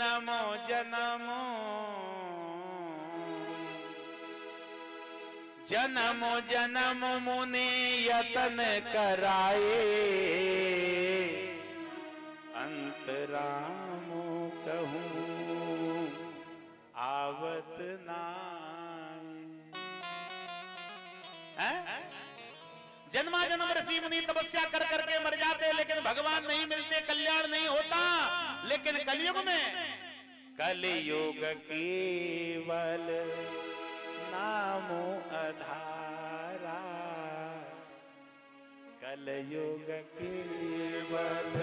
जन्मो जन्मो जन्म जन्म मुनि यतन कराए, अंतरामो कहूँ आवत नाय। जन्मा जन्म ऋषि मुनि तपस्या कर करके मर जाते, लेकिन भगवान नहीं मिलते, कल्याण नहीं होता। लेकिन कलयुग में कलयुग केवल नामो अधारा, कलयुग केवल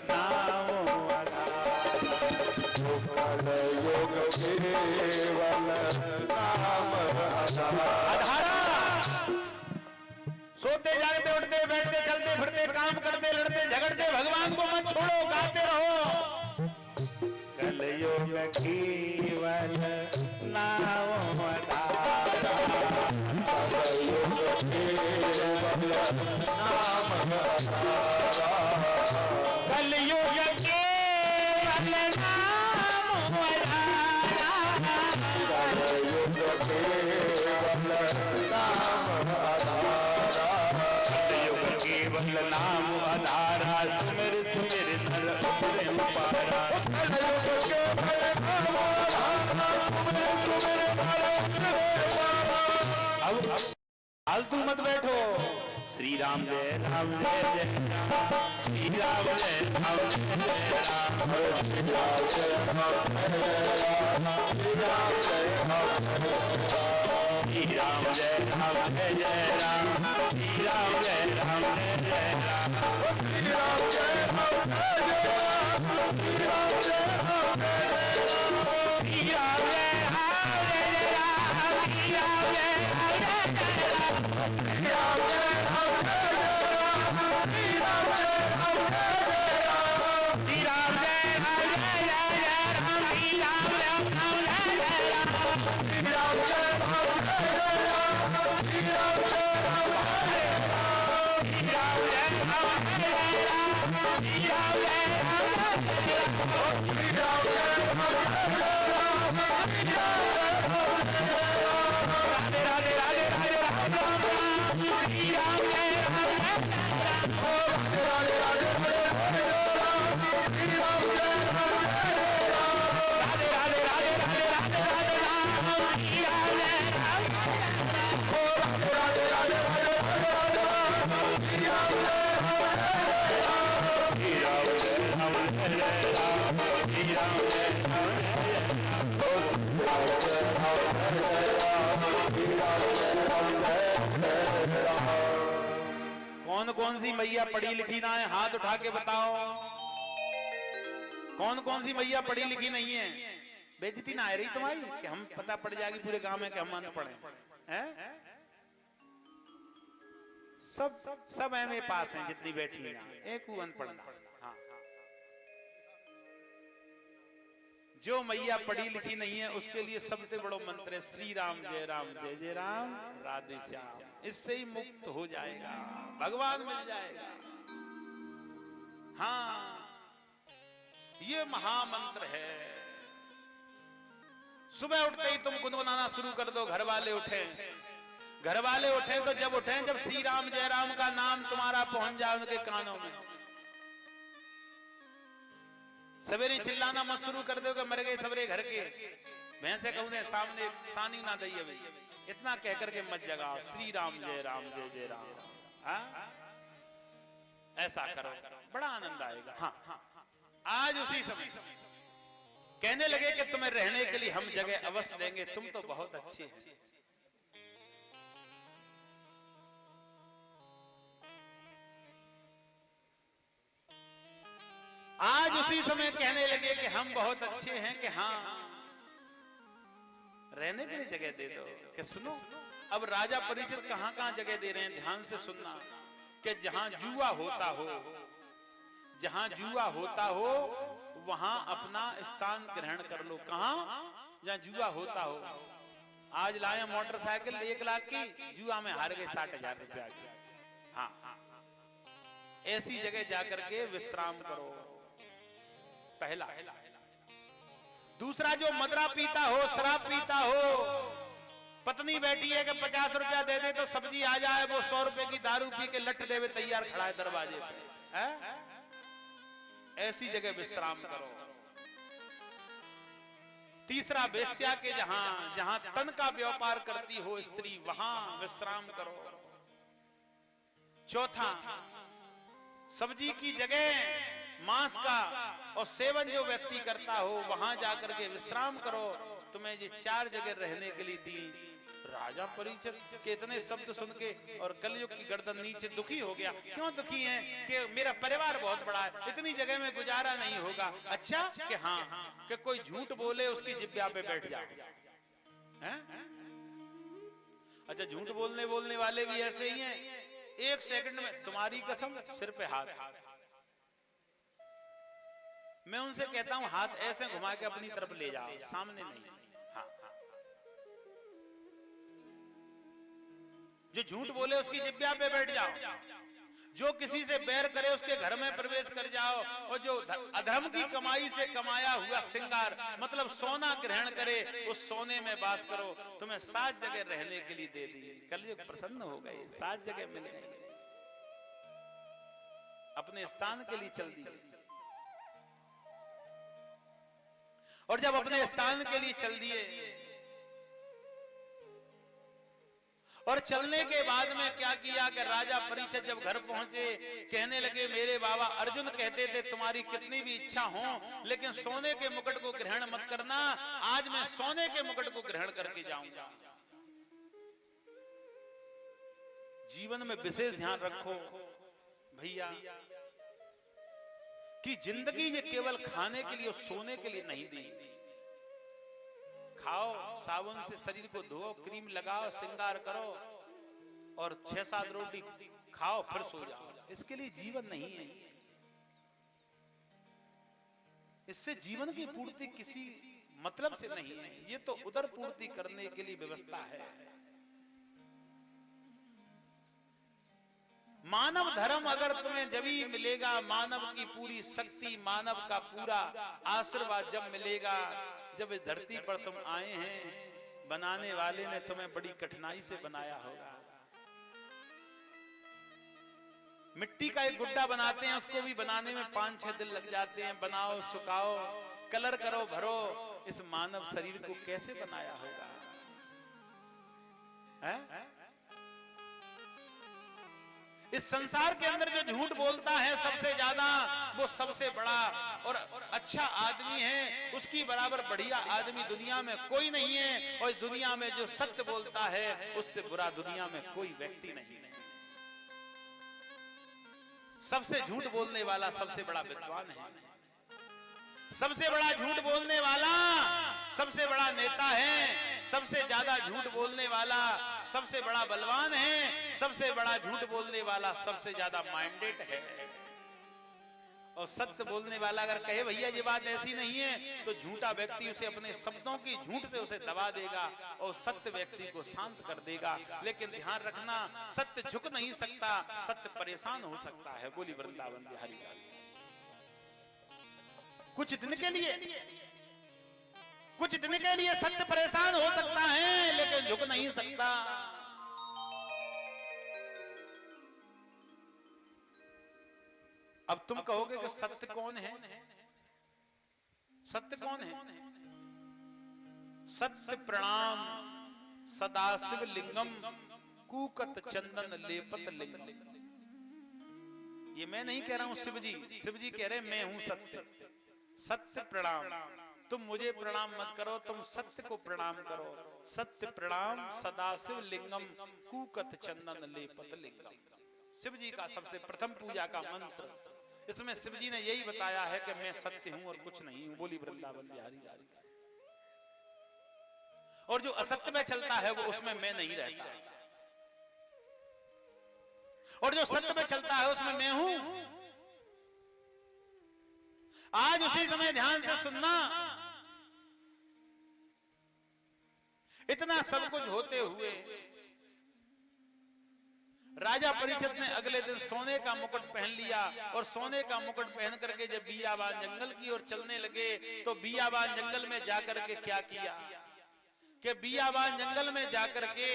नामो अधारा, कलयुग केवल नाम अधारा। सोते जागते उठते बैठते चलते फिरते काम करते लड़ते झगड़ते भगवान को मत छोड़ो, गाते रहो। कलयुग केवल नाम अधारा, कलयुग केवल नाम अधारा, कलयुग केवल नाम अधारा, कलयुग केवल नाम अधारा, कलयुग केवल नाम अधारा, सुमिर सुमिर नर उपरे पारा, कलयुग केवल नाम अधारा, सुमिर सुमिर नर उपरे पारा। अब फालतू मत बैठो। श्री राम जय राम जय जय राम, श्री राम जय राम जय राम, श्री राम जय राम जय राम, श्री राम जय राम जय राम, श्री राम जय राम जय जय राम, श्री राम जय राम जय जय राम, श्री राम जय राम जय जय राम, श्री राम जय राम जय जय राम, श्री राम जय राम जय जय राम, श्री राम जय राम जय जय राम, श्री राम जय राम जय जय राम, श्री राम जय राम जय जय राम, श्री राम जय राम जय जय राम, श्री राम जय राम जय जय राम, श्री राम जय राम जय जय राम, श्री राम जय राम जय जय राम, श्री राम जय राम जय जय राम, श्री राम जय राम जय जय राम, श्री राम जय राम जय जय राम, श्री राम जय राम जय जय राम। राधे राधे राधे राधे राम राम राम, श्री राम जय राम जय जय राम, राधे राधे राधे राधे राधे राम, श्री राम जय राम जय जय राम, राधे राधे राधे राधे राधे राधे राम, श्री राम जय राम जय जय राम, राधे राधे राधे राधे राधे राधे राम, श्री राम जय राम जय जय राम, श्री राम जय राम जय जय राम, श्री राम जय राम जय जय राम, कौन कौन सी मैया पढ़ी लिखी ना है, हाथ उठा के बताओ। कौन कौन सी मैया पढ़ी लिखी नहीं है? बेइज्जती ना आ रही तुम्हारी कि हम पता पड़ जाएगी पूरे गांव में कि हम अनपढ़ हैं? सब एमए पास हैं जितनी बैठी हैं, एक अनपढ़ ना। हाँ, जो मैया पढ़ी लिखी नहीं है उसके लिए सबसे बड़ा मंत्र है श्री राम जय जय राम, राधे श्याम। इससे ही मुक्त हो जाएगा, भगवान मिल जाएगा। हाँ, ये महामंत्र है। सुबह उठते ही तुम गुनगुनाना शुरू कर दो। घर वाले उठे तो जब उठे जब श्री राम जय राम का नाम तुम्हारा पहुंच जाए उनके कानों में, सवेरे चिल्लाना मत शुरू कर दो कि मर गए सवेरे घर के भैंसे कहूँ सामने सानी ना दइए भाई, इतना कह करके मत जगाओ। श्री राम जय जय राम। हाँ, ऐसा करो, बड़ा आनंद आएगा। हाँ, आज उसी समय कहने लगे कि तुम्हें रहने के लिए हम जगह अवश्य देंगे, तुम तो बहुत अच्छे हैं। आज उसी समय कहने लगे कि हम बहुत अच्छे हैं, कि हाँ रहने के लिए जगह दे दो। कि सुनो, अब राजा परिचित कहां कहां जगह दे रहे हैं, ध्यान से सुनना। कि जहां जुआ होता हो वहां अपना स्थान ग्रहण कर लो। कहां? जहां जुआ होता हो। आज लाए मोटरसाइकिल 1 लाख की, जुआ में हार गए 60,000 रुपया की। हाँ, ऐसी जगह जाकर के विश्राम करो। पहला दूसरा जो मदरा पीता हो, शराब पीता हो, पत्नी बैठी है कि 50 रुपया दे दे तो सब्जी आ जाए, वो 100 रुपए की दारू पी के लट देवे तैयार खड़ा है दरवाजे पे, है? ऐसी जगह विश्राम करो। तीसरा, वेश्या के जहां तन का व्यापार करती हो स्त्री, वहां विश्राम करो। चौथा, सब्जी की जगह मांस का और सेवन जो व्यक्ति करता हो वहां जाकर के विश्राम करो। तुम्हें ये 4 जगह रहने के लिए दी। राजा परीक्षित के इतने शब्द सुन के और कलयुग की गर्दन नीचे दुखी हो गया। क्यों दुखी है? कि मेरा परिवार बहुत बड़ा है, इतनी जगह में गुजारा नहीं होगा। अच्छा कि हाँ, कि कोई झूठ बोले उसकी जिब्या पे बैठ जाओ, हैं? अच्छा, झूठ बोलने वाले भी ऐसे ही हैं, 1 सेकंड में तुम्हारी कसम सिर पे हाथ। मैं उनसे कहता हूं हाथ ऐसे घुमा के अपनी तरफ ले जाओ, सामने नहीं। हाँ, जो झूठ बोले उसकी जिब्या पे बैठ जाओ, जो किसी से बैर करे उसके घर में प्रवेश कर जाओ, और जो अधर्म की कमाई से कमाया हुआ सिंगार मतलब सोना ग्रहण करे उस सोने में वास करो। तुम्हें 7 जगह रहने के लिए दे दी। कलयुग प्रसन्न हो गए, 7 जगह मिल गई, अपने स्थान के लिए चल दी। और जब अपने स्थान के लिए चल दिए और चलने के बाद में क्या किया कि राजा परीक्षित जब घर पहुंचे कहने लगे, मेरे बाबा अर्जुन कहते थे तुम्हारी कितनी भी इच्छा हो लेकिन सोने के मुकुट को ग्रहण मत करना, आज मैं सोने के मुकुट को ग्रहण करके जाऊंगा। जीवन में विशेष ध्यान रखो भैया कि जिंदगी ये केवल खाने के लिए और सोने के लिए नहीं दी। खाओ, साबुन से शरीर को धो, क्रीम लगाओ, श्रृंगार करो और 6-7 रोटी खाओ, फिर सो जाओ। इसके लिए जीवन नहीं है। इससे जीवन की पूर्ति किसी मतलब से नहीं है, ये तो उदर पूर्ति करने के लिए व्यवस्था है। मानव धर्म अगर तुम्हें जब ही मिलेगा, मानव की पूरी शक्ति, मानव का पूरा आशीर्वाद जब मिलेगा जब इस धरती पर तुम आए हैं। बनाने वाले ने तुम्हें बड़ी कठिनाई से बनाया होगा। मिट्टी का एक गुड्डा बनाते हैं, उसको भी बनाने में 5-6 दिन लग जाते हैं। बनाओ, सुखाओ, कलर करो, भरो। इस मानव शरीर को कैसे बनाया होगा, है? इस संसार के अंदर जो झूठ बोलता है सबसे ज्यादा, वो सबसे बड़ा और अच्छा आदमी है। उसकी बराबर बढ़िया आदमी दुनिया में कोई नहीं है। और इस दुनिया में जो सत्य बोलता है उससे बुरा दुनिया में कोई व्यक्ति नहीं है। सबसे झूठ बोलने वाला सबसे बड़ा विद्वान है। सबसे बड़ा झूठ बोलने वाला सबसे बड़ा नेता है। सबसे ज्यादा झूठ बोलने वाला सबसे बड़ा बलवान है। सबसे बड़ा झूठ बोलने वाला सबसे ज्यादा माइंडेड है। और सत्य बोलने वाला अगर कहे भैया ये बात ऐसी नहीं है, तो झूठा व्यक्ति उसे अपने शब्दों की झूठ से उसे दबा देगा और सत्य व्यक्ति को शांत कर देगा। लेकिन ध्यान रखना, सत्य झुक नहीं सकता, सत्य परेशान हो सकता है। बोली वृंदावन बिहारी लाल। कुछ दिन के लिए सत्य परेशान हो सकता है लेकिन झुक नहीं सकता। अब तुम कहोगे कि सत्य कौन है? सत्य कौन है? सत्य प्रणाम सदाशिव लिंगम कूकत चंदन लेपत लिंगम। ये मैं नहीं कह रहा हूं, शिव जी कह रहे मैं हूं सत्य। सत्य प्रणाम, तुम मुझे प्रणाम मत करो, तुम सत्य को प्रणाम करो। सत्य प्रणाम सदाशिव लिंगम कूकत चंदन लेपत लिंगम। शिव जी का सबसे प्रथम पूजा का मंत्र, इसमें शिव जी ने यही बताया है कि मैं सत्य हूं और कुछ नहीं हूं। बोली वृंदावन बिहारी लाल। और जो असत्य में चलता है वो उसमें मैं नहीं रहता, और जो सत्य में चलता है उसमें मैं हूं। आज उसी समय ध्यान से सुनना, इतना सब कुछ होते हुए राजा परीक्षित ने अगले दिन सोने का मुकुट पहन लिया और सोने का मुकुट पहन करके जब बियाबान जंगल की ओर चलने लगे तो बियाबान जंगल में जाकर के क्या किया कि बियाबान जंगल में जाकर के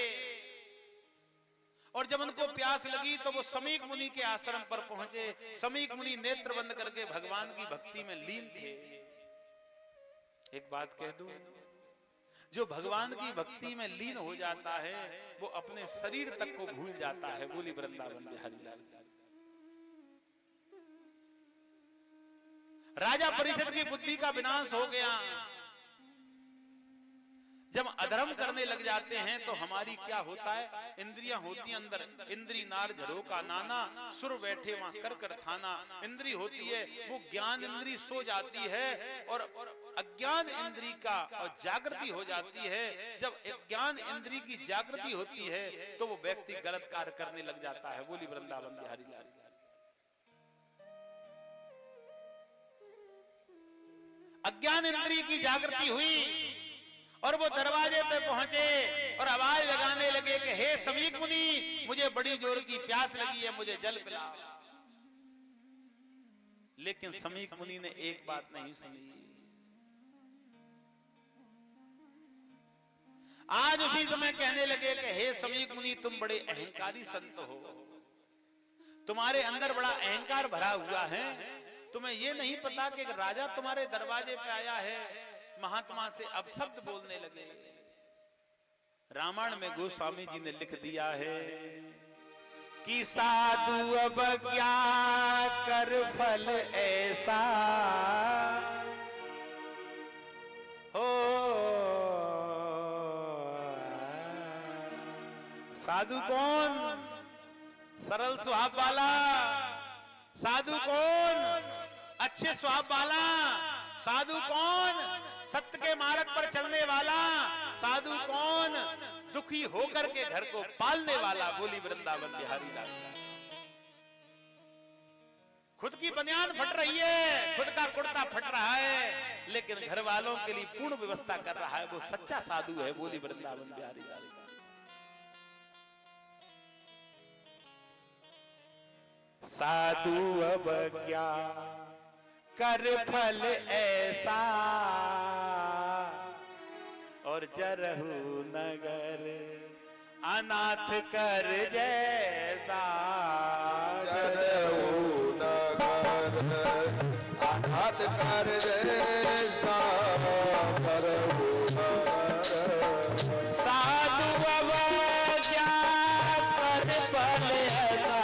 और जब उनको प्यास लगी तो वो समीक मुनि के आश्रम पर पहुंचे। समीक मुनि नेत्र बंद करके भगवान की भक्ति में लीन थे। एक बात कह दूं, जो भगवान की भक्ति में लीन हो जाता है वो अपने शरीर तक को भूल जाता है। बोली वृंदावन बिहारी लाल। राजा परीक्षित की बुद्धि का विनाश हो गया। जब अधर्म करने लग जाते हैं तो हमारी क्या होता है, इंद्रियां होती हैं अंदर, इंद्री नार झरोका नाना, सुर बैठे वहां कर कर थाना। इंद्री होती है वो ज्ञान इंद्री सो जाती है और अज्ञान इंद्री का और जागृति हो जाती है। जब ज्ञान इंद्री की जागृति होती है तो वो व्यक्ति गलत कार्य करने लग जाता है। बोली वृंदावन बिहारी लाल। अज्ञान इंद्री की जागृति हुई और वो दरवाजे पे पहुंचे और आवाज लगाने लगे कि हे समीक मुनि, मुझे बड़ी जोर की प्यास लगी है, मुझे जल पिलाओ। लेकिन समीक मुनि ने एक बात नहीं सुनी। आज उसी समय कहने लगे कि हे समीक मुनि, तुम बड़े अहंकारी संत हो, तुम्हारे अंदर बड़ा अहंकार भरा हुआ है। तुम्हें ये नहीं पता कि राजा तुम्हारे दरवाजे पे आया है। महात्मा से अपशब्द बोलने लगे। रामायण में गोस्वामी जी ने लिख दिया है कि साधु अब क्या कर फल ऐसा हो। साधु कौन? सरल स्वभाव वाला। साधु कौन? अच्छे स्वभाव वाला। साधु कौन? सत्य के मार्ग पर चलने वाला। साधु कौन? दुखी होकर के घर को पालने वाला। बोली वृंदावन बिहारी लाल। खुद की बनियान फट रही है, खुद का कुर्ता फट रहा है, लेकिन घर वालों के लिए पूर्ण व्यवस्था कर रहा है, वो सच्चा साधु है। बोली वृंदावन बिहारी लाल। साधु अब क्या कर फल ऐसा और जरहु नगर अनाथ कर जैसा। जरहु नगर अनाथ कर जैसा। जरहु नगर साधु अब क्या कर फल ऐसा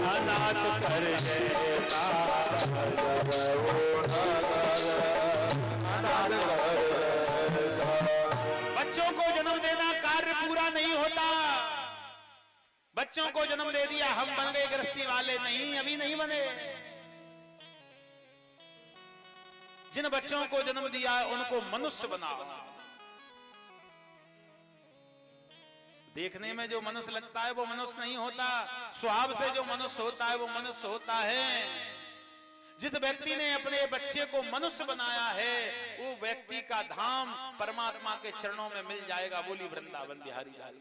अनाथ कर देता। बच्चों को जन्म देना कार्य पूरा नहीं होता। बच्चों को जन्म दे दिया, हम बन गए गृहस्थी वाले। नहीं, अभी नहीं बने। जिन बच्चों को जन्म दिया उनको मनुष्य बनाओ। देखने में जो मनुष्य लगता है वो मनुष्य नहीं होता। स्वभाव से जो मनुष्य होता है वो मनुष्य होता है। जिस व्यक्ति ने अपने बच्चे को मनुष्य बनाया है वो व्यक्ति का धाम परमात्मा के चरणों में मिल जाएगा। बोली वृंदावन बिहारी लाल।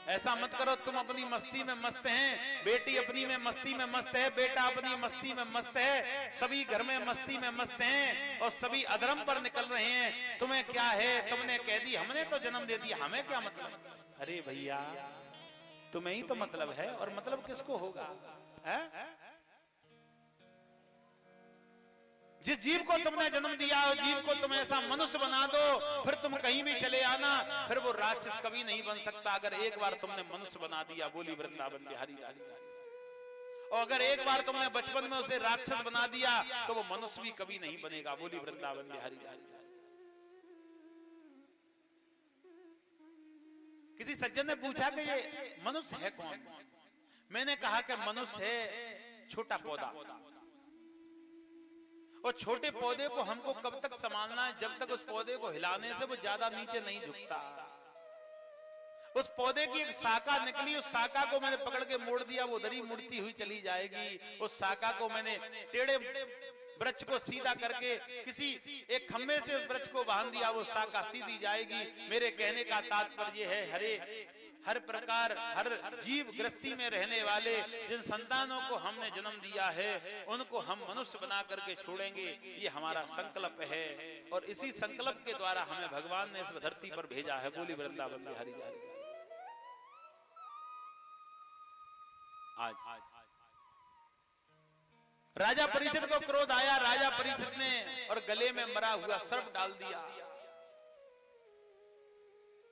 ऐसा मत करो तुम अपनी मस्ती में मस्त हैं, बेटी अपनी में मस्ती में मस्त है, बेटा अपनी मस्ती में मस्त है, सभी घर में मस्ती में मस्त हैं और सभी अधर्म पर निकल रहे हैं। तुम्हें क्या है? तुमने कह दी हमने तो जन्म दे दिया, हमें क्या मतलब? अरे भैया, तुम्हें ही तो मतलब है, और मतलब किसको होगा? है? जिस जीव को तुमने जन्म दिया और जीव को तुम ऐसा मनुष्य बना दो, फिर तुम कहीं भी चले आना, फिर वो राक्षस कभी नहीं बन सकता। अगर एक बार तुमने मनुष्य बना दिया। बोली वृंदावन बिहारी लाल। और अगर एक बार तुमने बचपन में उसे राक्षस बना दिया तो वो मनुष्य भी कभी नहीं बनेगा। बोली वृंदावन बिहारी लाल। किसी सज्जन ने पूछा कि ये मनुष्य है कौन? मैंने कहा कि मनुष्य है छोटा पौधा, और छोटे पौधे को हमको कब तक संभालना है, जब तक उस पौधे को हिलाने से वो ज्यादा नीचे नहीं झुकता। उस पौधे की एक शाखा निकली, उस शाखा को मैंने पकड़ के मोड़ दिया, वो उधर ही मुड़ती हुई चली जाएगी। उस शाखा को मैंने टेढ़े वृक्ष को सीधा करके किसी एक खंभे से उस वृक्ष को बांध दिया, वो शाखा सीधी जाएगी। मेरे कहने का तात्पर्य है हर प्रकार हर जीव गृहस्थी में रहने वाले जिन संतानों को हमने जन्म दिया है उनको हम मनुष्य बना करके छोड़ेंगे, ये हमारा संकल्प है। और इसी संकल्प के द्वारा हमें भगवान ने इस धरती पर भेजा है। बोली वृंदावन बिहारी लाल की। आज राजा परीक्षित को क्रोध आया। राजा परीक्षित ने और गले में मरा हुआ सर्प डाल दिया,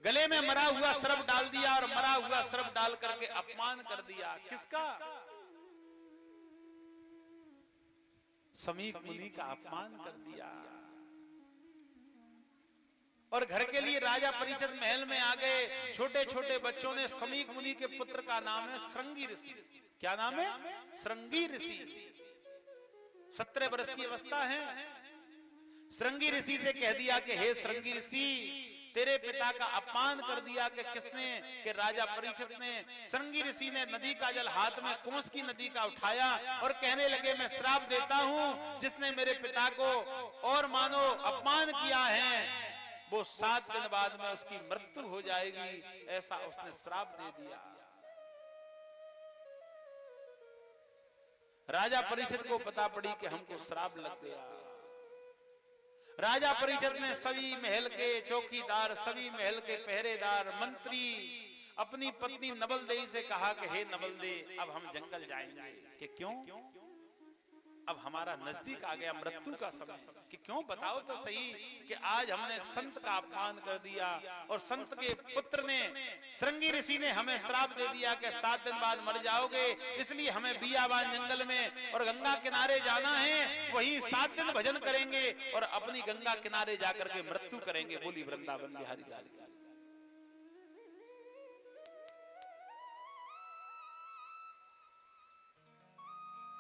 गले में मरा हुआ सर्प डाल दिया और मरा हुआ सर्प डाल करके अपमान कर दिया। किसका? समीक मुनि का अपमान कर दिया। और घर के लिए राजा परीक्षित महल में आ गए। छोटे छोटे बच्चों ने, समीक मुनि के पुत्र का नाम है श्रृंगी ऋषि। क्या नाम है? श्रृंगी ऋषि। 17 वर्ष की अवस्था है। श्रृंगी ऋषि से कह दिया कि हे श्रृंगी ऋषि, तेरे पिता का अपमान कर दिया। कि किसने? कि राजा परीक्षित ने। श्रृंगी ऋषि ने नदी का जल हाथ में कोस की नदी का उठाया और कहने लगे, मैं श्राप देता हूं, जिसने मेरे पिता को और मानो अपमान किया है वो 7 दिन बाद में उसकी मृत्यु हो जाएगी, ऐसा उसने श्राप दे दिया। राजा परीक्षित को पता पड़ी कि हमको श्राप लग गया। राजा परीक्षित ने सभी महल के चौकीदार, सभी महल के पहरेदार, मंत्री, अपनी पत्नी नवलदेई से कहा कि हे नवलदे, अब हम जंगल जाएंगे। कि क्यों? अब हमारा नजदीक आ गया मृत्यु का समय। कि क्यों? बताओ तो सही। कि आज हमने एक संत का अपमान कर दिया और संत के पुत्र ने, श्रृंगी ऋषि ने हमें श्राप दे दिया कि 7 दिन बाद मर जाओगे, इसलिए हमें बियाबान जंगल में और गंगा किनारे जाना है, वहीं 7 दिन भजन करेंगे और अपनी गंगा किनारे जाकर के मृत्यु करेंगे। बोली वृंदावन बिहारी लाल की।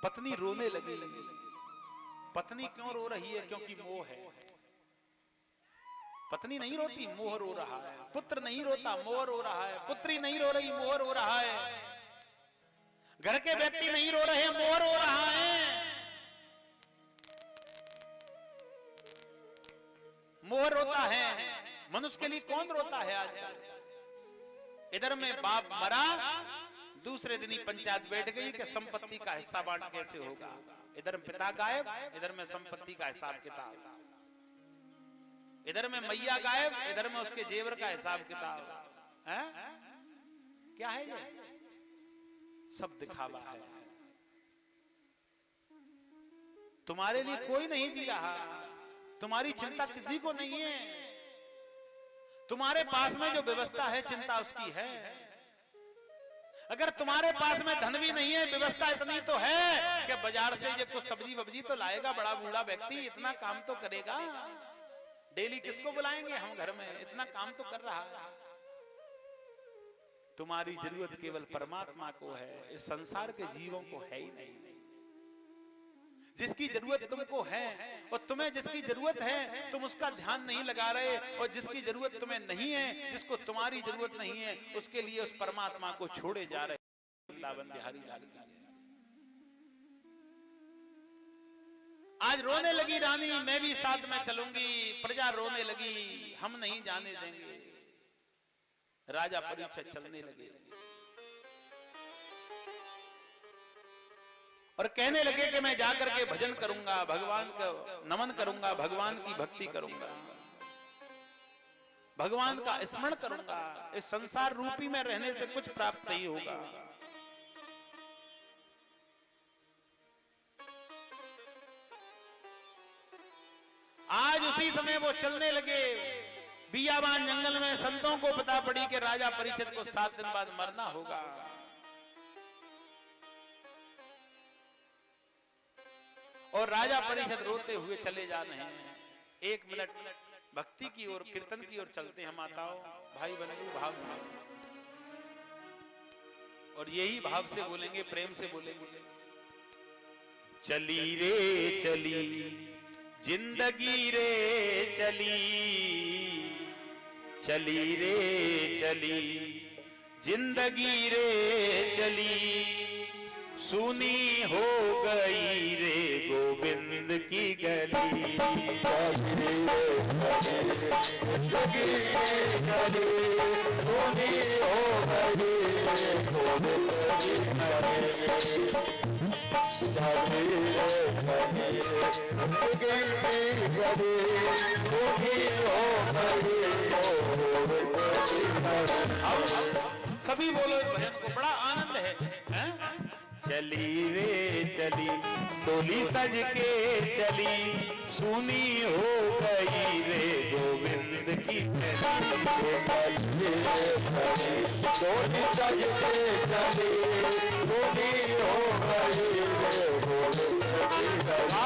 पत्नी रोने लगी। पत्नी क्यों रो रही है? क्योंकि मोह है। पत्नी नहीं रोती, मोह रो रहा है। पुत्र नहीं रोता, मोह रो रहा है। पुत्री नहीं रो रही, मोह रो रहा है। घर के व्यक्ति नहीं रो रहे, मोह रो रहा है। मोह रोता है। मनुष्य के लिए कौन रोता है आजकल? इधर में बाप मरा, दूसरे दिन ही पंचायत बैठ गई कि संपत्ति का हिस्सा बांट कैसे होगा। इधर में पिता गायब, इधर में संपत्ति का हिसाब किताब। इधर में मैया गायब, इधर में उसके जेवर का हिसाब किताब। क्या है ये? सब दिखावा है। तुम्हारे लिए कोई नहीं जी रहा, तुम्हारी चिंता किसी को नहीं है। तुम्हारे पास में जो व्यवस्था है, चिंता उसकी है। अगर तुम्हारे पास में धन भी नहीं है, व्यवस्था इतनी तो है कि बाजार से ये कुछ सब्जी वब्जी तो लाएगा बड़ा बूढ़ा व्यक्ति, इतना काम तो करेगा। डेली किसको बुलाएंगे हम घर में? इतना काम तो कर रहा है। तुम्हारी जरूरत केवल परमात्मा को है, इस संसार के जीवों को है ही नहीं। जिसकी जरूरत तुमको है और तुम्हें जिसकी जरूरत है तुम उसका ध्यान नहीं लगा रहे, और जिसकी जरूरत तुम्हें नहीं है, जिसको तुम्हारी जरूरत नहीं है, उसके लिए उस परमात्मा को छोड़े जा रहे। वृंदावन बिहारी लाल की। आज रोने लगी रानी, मैं भी साथ में चलूंगी। प्रजा रोने लगी, हम नहीं जाने देंगे। राजा परीक्षित चलने लगे और कहने लगे कि मैं जाकर के भजन करूंगा, भगवान का नमन करूंगा, भगवान की भक्ति करूंगा, भगवान का स्मरण करूंगा। इस संसार रूपी में रहने से कुछ प्राप्त नहीं होगा। आज उसी समय वो चलने लगे बियाबान जंगल में। संतों को पता पड़ी कि राजा परीक्षित को 7 दिन बाद मरना होगा। और राजा परीक्षित रोते हुए चले जा रहे हैं। 1 मिनट भक्ति की ओर, कीर्तन की ओर चलते हैं माताओं, भाई बंधु भाव से। और यही भाव से बोलेंगे, प्रेम से बोलेंगे। चली रे चली जिंदगी रे चली, चली रे चली जिंदगी रे चली, सुनी हो गई रे गोविंद की गली। जिंदगी चली सुनी हो गई रे गोविंद की गली। सभी बोलो इस भजन को, बड़ा आनंद है, हैं? चली रे चली डोली सज के चली, सुनी हो गई रे गोविंद की डोली सज के चली, सुनी हो गई रे गोविंद की गली।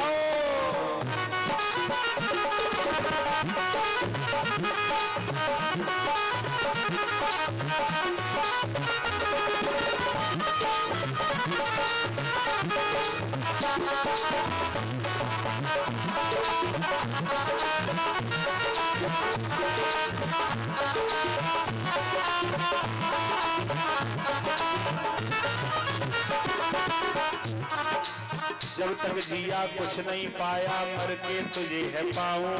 जब तक जिया कुछ नहीं पाया मर के तुझे है पाऊं,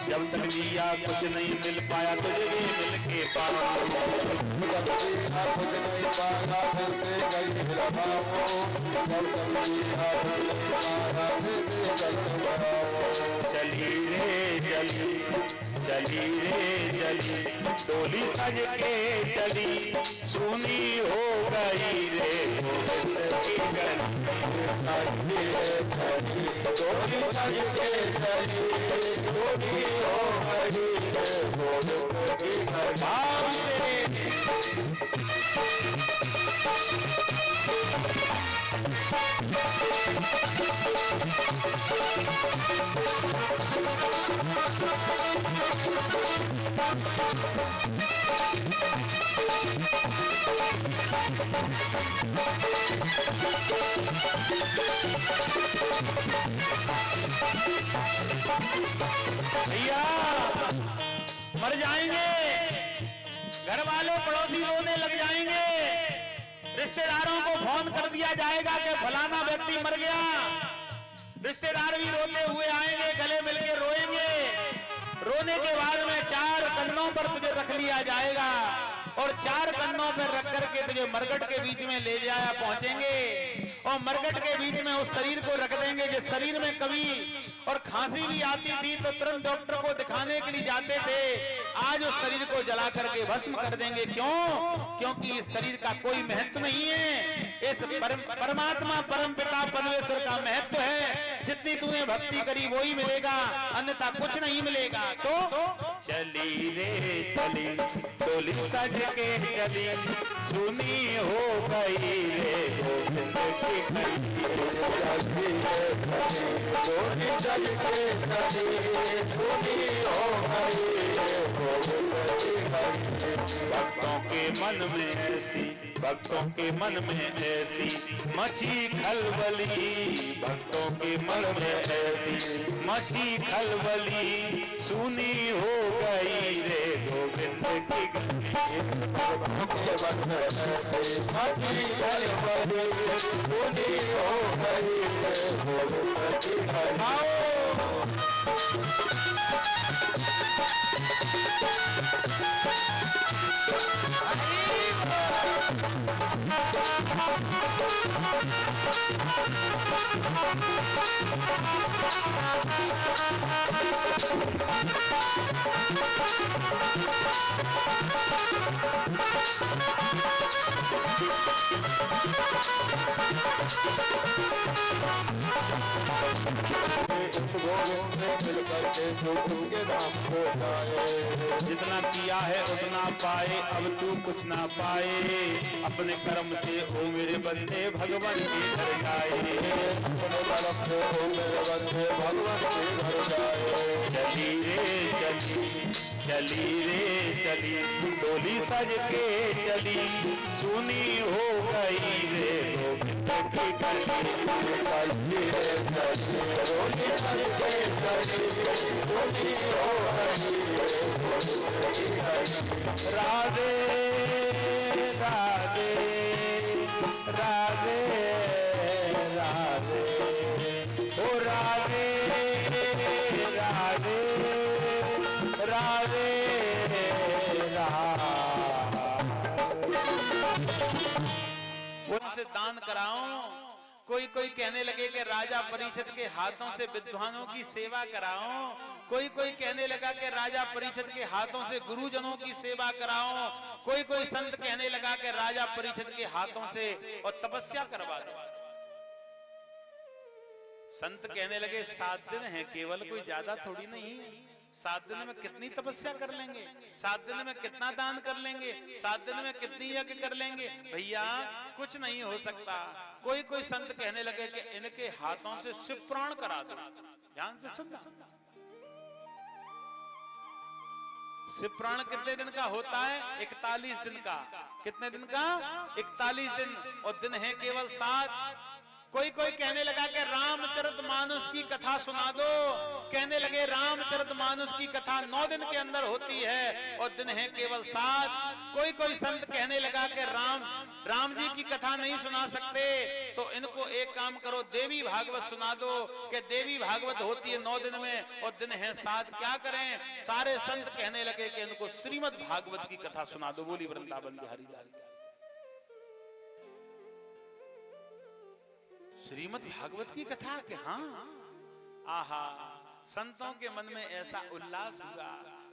जब तक जिया कुछ नहीं मिल पाया तुझे मिल के पाऊं। जब जिया कुछ नहीं पाया फिर से गई मिल पाऊं, जब तक जिया कुछ नहीं पाया फिर से गई पाऊं। चली रे चली चली रे चली डोली सज के चली, सुनी हो गई रे गोविंद की गली। डोली सज के चली, सुनी हो गई रे गोविंद की गली। भैया मर जाएंगे, घर वाले पड़ोसी रोने लग जाएंगे, रिश्तेदारों को फोन कर दिया जाएगा कि फलाना व्यक्ति मर गया, रिश्तेदार भी रोते हुए आएंगे, गले मिलके रोएंगे। रोने के बाद में 4 कन्नों पर तुझे रख लिया जाएगा और 4 कन्नों पर रख करके तुझे मरघट के बीच में ले जाया पहुंचेंगे और मरघट के बीच में उस शरीर को रख देंगे जिस शरीर में कभी और खांसी भी आती थी तो तुरंत डॉक्टर को दिखाने के लिए जाते थे। आज उस शरीर को जला करके भस्म कर देंगे। क्यों? क्योंकि इस शरीर का कोई महत्व नहीं है। इस परमात्मा परम पिता परमेश्वर का महत्व है। जितनी तूने भक्ति करी वो ही मिलेगा, अन्यथा कुछ नहीं मिलेगा। तो चली रे चली डोली सज के चली, सुनी हो गई रे गोविंद की गली। डोली सज के चली, सुनी हो गई रे गोविंद की गली। भक्तों के मन में ऐसी, भक्तों के मन में ऐसी मची खलबली, भक्तों के मन में ऐसी मची खलबली, सुनी हो गई रे गोविंद की गली। भक्तों के मन में ऐसी मची खलबली, सुनी हो गई रे गोविंद की गली। जितना किया है उतना पाए, अब तू कुछ ना पाए, अपने कर्म से ओ मेरे बंदे भगवान के घर जाए। अपने कर्म से ओ मेरे बंदे भगवान के घर जाए। चली रे चली चली रे चली डोली सज के चली, सुनी हो गई रे गोविंद की गली। चली रे चली डोली सज के चली, सुनी हो गई रे गोविंद की गली। राधे राधे राधे राधे ओ राधे राधे राधे उनसे दान कराऊं। कोई कोई कहने लगे कि राजा परीक्षित के हाथों से विद्वानों की सेवा कराऊं, कोई कोई कहने लगा कि राजा परीक्षित के हाथों से गुरुजनों की सेवा कराऊं, कोई कोई संत कहने लगा कि राजा परीक्षित के हाथों से और तपस्या करवा दो। संत कहने लगे 7 दिन है केवल, कोई ज्यादा थोड़ी नहीं है। 7 दिन में कितनी तपस्या कर लेंगे, 7 दिन में कितना दान कर लेंगे, 7 दिन में कितनी यज्ञ कर लेंगे। भैया कुछ नहीं हो सकता। कोई कोई संत कहने लगे कि इनके हाथों से शिव पुराण करा दो। ध्यान से सुनना, शिव पुराण कितने दिन का होता है? 41 दिन का। कितने दिन का? 41 दिन, और दिन है केवल 7। कोई कोई कहने लगा कि रामचरितमानस की कथा सुना दो। कहने लगे रामचरितमानस की कथा 9 दिन के अंदर होती है और दिन है केवल 7। कोई कोई संत कहने लगा कि राम जी की कथा नहीं सुना सकते, तो इनको एक काम करो, देवी भागवत सुना दो, कि देवी भागवत होती है 9 दिन में और दिन है 7। क्या करें? सारे संत कहने लगे कि इनको श्रीमद् भागवत की कथा सुना दो। बोली वृंदावन बिहारी लाल की। श्रीमद् भागवत की कथा के हाँ, आहा, संतों के मन में ऐसा उल्लास हुआ,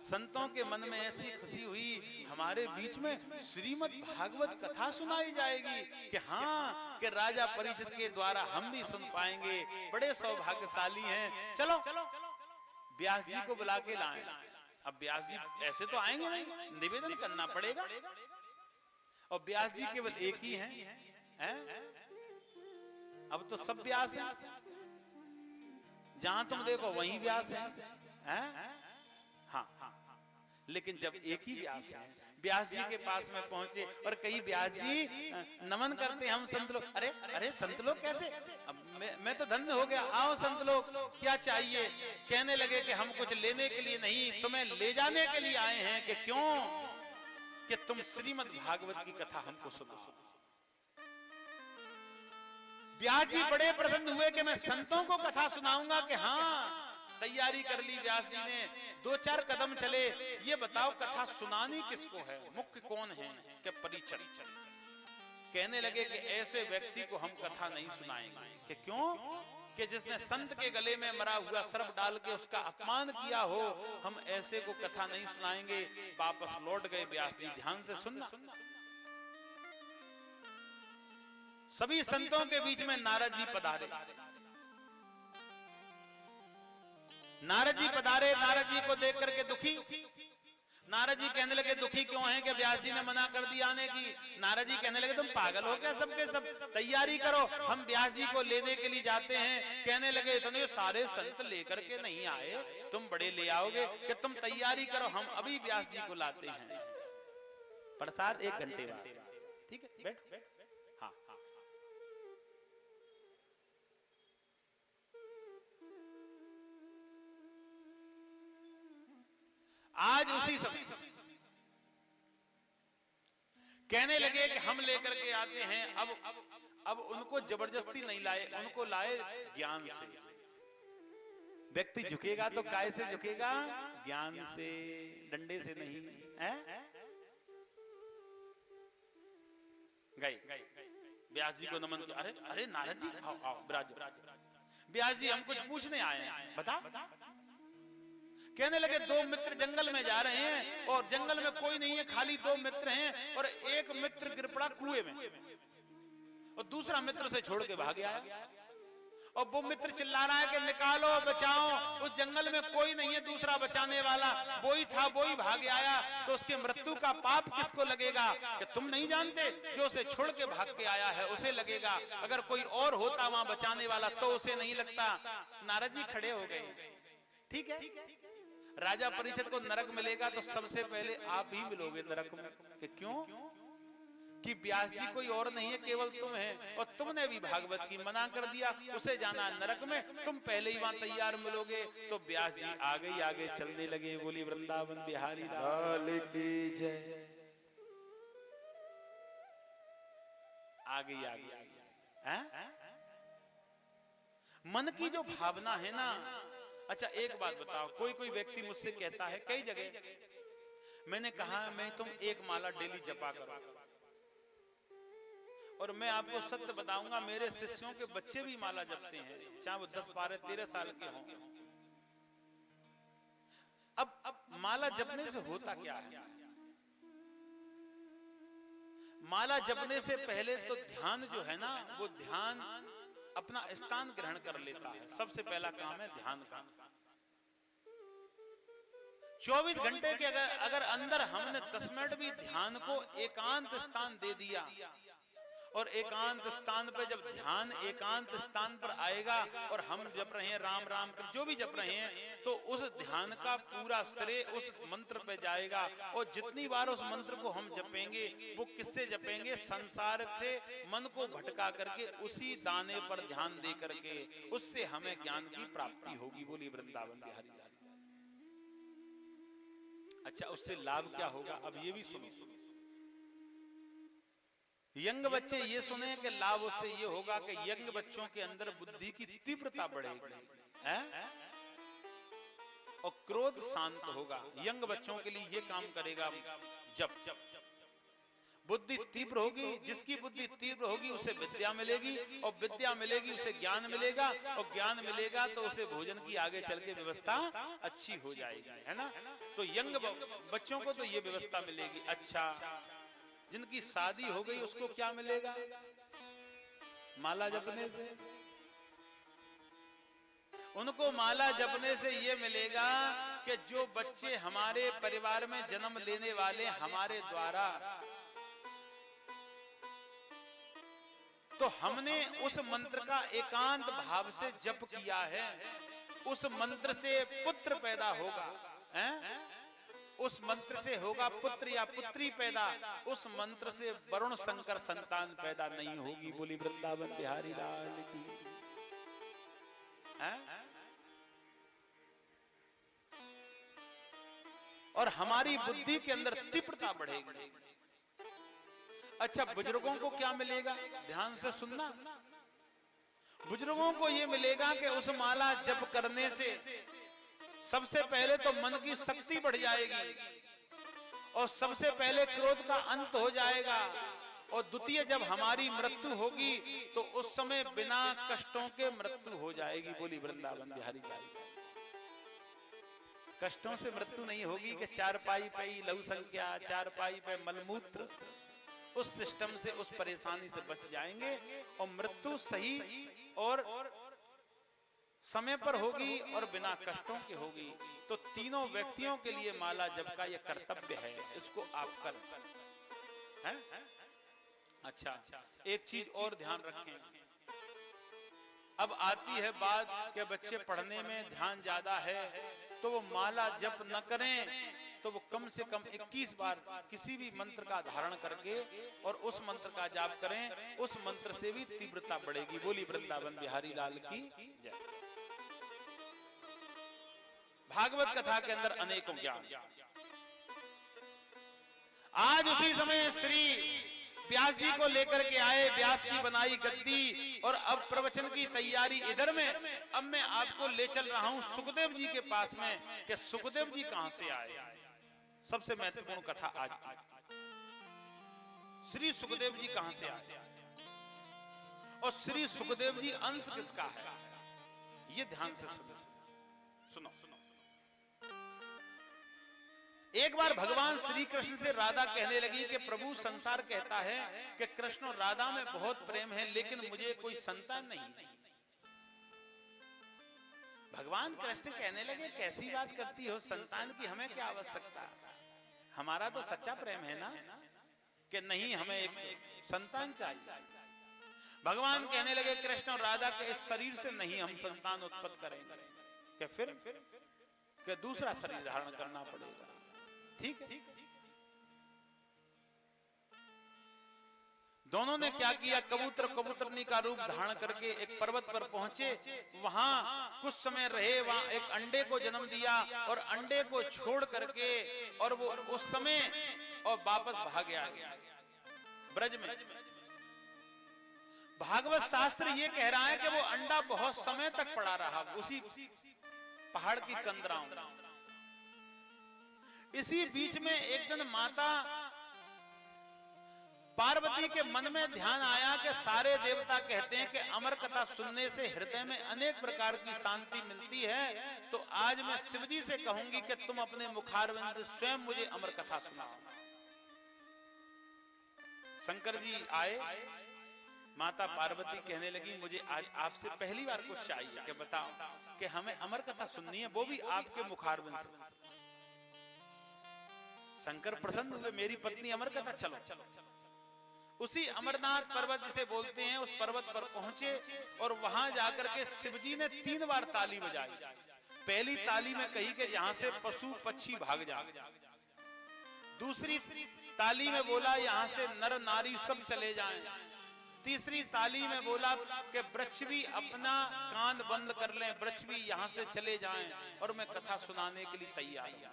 संतों के मन में ऐसी खुशी हुई, हमारे बीच में श्रीमद् भागवत कथा सुनाई जाएगी कि हाँ, कि राजा परीक्षित के द्वारा हम भी सुन पाएंगे। बड़े सौभाग्यशाली हैं। चलो व्यास जी को बुला के लाएं। अब व्यास जी ऐसे तो आएंगे नहीं, निवेदन करना पड़ेगा। और व्यास जी केवल एक ही हैं। अब तो सब व्यास हैं, जहां तुम देखो वहीं व्यास हैं। हाँ, लेकिन जब एक ही व्यास है, व्यास जी के पास में पहुंचे और कई व्यास जी नमन करते, हम संत लोग। अरे अरे संत लोग कैसे? अब मैं तो धन्य हो गया। आओ संत लोग, क्या चाहिए? कहने लगे कि हम कुछ लेने के लिए नहीं, तुम्हें ले जाने के लिए आए हैं। कि क्यों? कि तुम श्रीमद् भागवत की कथा हमको सुनाओ। व्यास जी बड़े प्रसन्न हुए कि मैं संतों को कथा सुनाऊंगा। कि हाँ, तैयारी कर ली व्यास जी ने। 2-4 कदम चले। ये बताओ कथा सुनानी किसको है? मुख्य कौन है? कि परीक्षित। कहने लगे कि ऐसे व्यक्ति को हम कथा नहीं सुनाएंगे। कि क्यों? कि जिसने संत के गले में मरा हुआ सर्प डाल के उसका अपमान किया हो, हम ऐसे को कथा नहीं सुनाएंगे। वापस लौट गए व्यास जी। ध्यान से सुनना। सभी संतों के बीच में नारद जी पधारे। नारद जी पधारे। नारद जी को देख करके दुखी। नारद जी कहने लगे दुखी क्यों हैं? कि व्यास जी ने मना कर दिया आने की। नारद जी कहने लगे तुम पागल हो क्या? सबके सब तैयारी करो, हम व्यास जी को लेने के लिए जाते हैं। कहने लगे इतने सारे संत लेकर के नहीं आए, तुम बड़े ले आओगे? कि तुम तैयारी करो, हम अभी व्यास जी को लाते हैं। प्रसाद 1 घंटे बाद। ठीक है, बैठ। हाँ, आज उसी समय कहने लगे कि हम लेकर के आते हैं। अब उनको जबरदस्ती नहीं लाए, उनको लाए ज्ञान से। व्यक्ति झुकेगा तो काय से झुकेगा? ज्ञान से, डंडे से नहीं है। गए व्यास जी को नमन किया। अरे अरे नारद जी आओ विराजो। व्यास जी हम कुछ पूछने आए हैं, बता। कहने लगे 2 मित्र जंगल में जा रहे हैं और जंगल में कोई नहीं है, खाली 2 मित्र हैं और एक मित्र गिर पड़ा कुएं में और दूसरा मित्र उसे छोड़ के भाग आया। और वो मित्र चिल्ला रहा है कि निकालो, बचाओ। उस जंगल में कोई नहीं है दूसरा बचाने वाला, वो ही था, वो ही भाग आया। तो उसके मृत्यु का पाप किसको लगेगा? कि तुम नहीं जानते, जो उसे छोड़ के भाग के आया है उसे लगेगा। अगर कोई और होता वहां बचाने वाला तो उसे नहीं लगता। नारद जी खड़े हो गए। ठीक है, राजा परीक्षित को नरक मिलेगा तो सबसे पहले आप ही मिलोगे नरक में। कि क्यों? कि व्यास जी कोई और नहीं है, केवल तुम है, और तुमने भी भागवत की मना कर दिया, उसे जाना नरक में, तुम पहले ही वहां तैयार मिलोगे। तो व्यास जी आगे ही आगे चलने लगे। बोली वृंदावन बिहारी लाल की जय। आगे ही आगे मन की जो भावना है ना। अच्छा एक बात बताओ, कोई कोई व्यक्ति मुझसे कहता है, कई जगह मैंने कहा मैं तुम एक माला डेली जपा करो, और मैं आपको सत्य बताऊंगा मेरे शिष्यों के बच्चे भी माला जपते हैं, चाहे वो 10, 12, 13 साल के हों। अब माला जपने से होता क्या है? माला जपने से पहले तो ध्यान जो है ना, वो ध्यान अपना स्थान ग्रहण कर लेता है। सबसे पहला काम है ध्यान का। 24 घंटे के अगर अंदर हमने 10 मिनट भी ध्यान को एकांत स्थान दे दिया, और एकांत स्थान पर जब ध्यान एकांत स्थान पर आएगा और हम जप रहे हैं राम राम कर जो भी जप रहे हैं, तो उस ध्यान का पूरा श्रेय उस मंत्र पे जाएगा। और जितनी बार उस मंत्र को हम जपेंगे, वो किससे जपेंगे? संसार से मन को भटका करके उसी दाने पर ध्यान दे करके, उससे हमें ज्ञान की प्राप्ति होगी। बोली वृंदावन बिहारी लाल। अच्छा उससे लाभ क्या होगा? अब ये भी सुनो, यंग बच्चे ये सुने कि लाभ उससे ये होगा कि यंग बच्चों के अंदर बुद्धि की तीव्रता बढ़ेगी, और क्रोध शांत होगा। यंग बच्चों के लिए ये काम करेगा जब बुद्धि तीव्र होगी। जिसकी बुद्धि तीव्र होगी उसे विद्या मिलेगी, और विद्या मिलेगी उसे ज्ञान मिलेगा, और ज्ञान मिलेगा तो उसे भोजन की आगे चल के व्यवस्था अच्छी हो जाएगी, है ना। तो यंग बच्चों को तो ये व्यवस्था मिलेगी। अच्छा जिनकी शादी हो गई उसको क्या मिलेगा? माला जपने से उनको माला जपने से ये मिलेगा कि जो बच्चे हमारे परिवार में जन्म लेने वाले हमारे द्वारा, तो हमने उस मंत्र का एकांत भाव से जप किया है, उस मंत्र से पुत्र पैदा होगा, उस मंत्र से होगा पुत्र या पुत्री पैदा, उस मंत्र से वरुण शंकर संतान पैदा नहीं होगी। बोली वृंदावन बिहारी लाल की। और हमारी बुद्धि के अंदर तीव्रता बढ़ेगी। अच्छा बुजुर्गों को क्या मिलेगा? ध्यान से सुनना। बुजुर्गों को यह मिलेगा कि उस माला जप करने से सबसे पहले तो मन की शक्ति बढ़ जाएगी, और सबसे पहले क्रोध का अंत हो जाएगा, और द्वितीय जब हमारी मृत्यु होगी तो उस समय बिना कष्टों के मृत्यु हो जाएगी। बोली वृंदावन बिहारी लाल। कष्टों से मृत्यु नहीं होगी कि चारपाई पे लघु संख्या, चारपाई पे मलमूत्र, उस सिस्टम से, उस परेशानी से बच जाएंगे, और मृत्यु सही और समय पर होगी और बिना कष्टों के होगी। तो तीनों व्यक्तियों के लिए माला जप का यह कर्तव्य है, इसको आप कर हैं? अच्छा एक चीज और ध्यान रखें। अब आती है बात कि बच्चे पढ़ने में ध्यान ज्यादा है, तो वो माला जप न करें तो वो कम से कम 21 बार किसी भी मंत्र का धारण करके और उस मंत्र का जाप करें, उस मंत्र से भी तीव्रता बढ़ेगी। बोली वृंदावन बिहारी लाल की जय। भागवत कथा के अंदर अनेकों ज्ञान। आज उसी समय श्री व्यास जी को लेकर के आए, व्यास की बनाई गद्दी, और अब प्रवचन की तैयारी इधर में। अब मैं आपको ले चल रहा हूं सुखदेव जी के पास में कि सुखदेव जी कहां से आए। सबसे महत्वपूर्ण कथा आज की, श्री सुखदेव जी कहां से आए और श्री सुखदेव जी अंश किसका है, ये ध्यान से सुनो। एक बार भगवान श्री कृष्ण से राधा कहने लगी कि प्रभु संसार कहता है कि कृष्ण और राधा में बहुत प्रेम है, लेकिन मुझे कोई संतान नहीं है। भगवान कृष्ण कहने लगे कैसी बात करती हो, संतान की हमें क्या आवश्यकता, हमारा तो सच्चा प्रेम है ना, कि नहीं हमें एक संतान चाहिए। भगवान कहने लगे कृष्ण और राधा के इस शरीर से नहीं हम संतान उत्पन्न करेंगे। कि फिर कि दूसरा शरीर धारण करना पड़ेगा। ठीक है, दोनों ने क्या किया, कबूतर कबूतरनी का रूप धारण करके एक पर्वत पर पहुंचे, वहां कुछ समय रहे, वहां एक अंडे को जन्म दिया और अंडे को छोड़ करके और वो उस समय और वापस भाग गया ब्रज में। भागवत शास्त्र ये कह रहा है कि वो अंडा बहुत समय तक पड़ा रहा उसी पहाड़ की कंदराओं में। इसी बीच में एक दिन माता पार्वती के मन में ध्यान आया कि सारे देवता कहते हैं कि अमर कथा सुनने से हृदय में अनेक प्रकार की शांति मिलती है, तो आज मैं शिवजी से कहूंगी कि तुम अपने मुखारविंद से स्वयं मुझे अमर कथा सुनाओ। शंकर जी आए, माता पार्वती कहने लगी मुझे आज आपसे पहली बार कुछ चाहिए कि बताओ कि हमें अमर कथा सुननी है, वो भी आपके मुखारविंद से। शंकर प्रसन्न हुए, मेरी पत्नी अमर कथा, चलो। उसी अमरनाथ पर्वत जिसे बोलते हैं उस पर्वत पर पहुंचे और वहां जाकर के शिवजी ने 3 बार ताली बजाई। पहली ताली में कही कि जहां से पशु पक्षी भाग जाए। दूसरी ताली में बोला यहां से नर नारी सब चले जाएं। तीसरी ताली में बोला कि वृक्ष भी अपना कान बंद कर लें, वृक्ष भी यहां से चले जाएं और मैं कथा सुनाने के लिए तैयार हूं।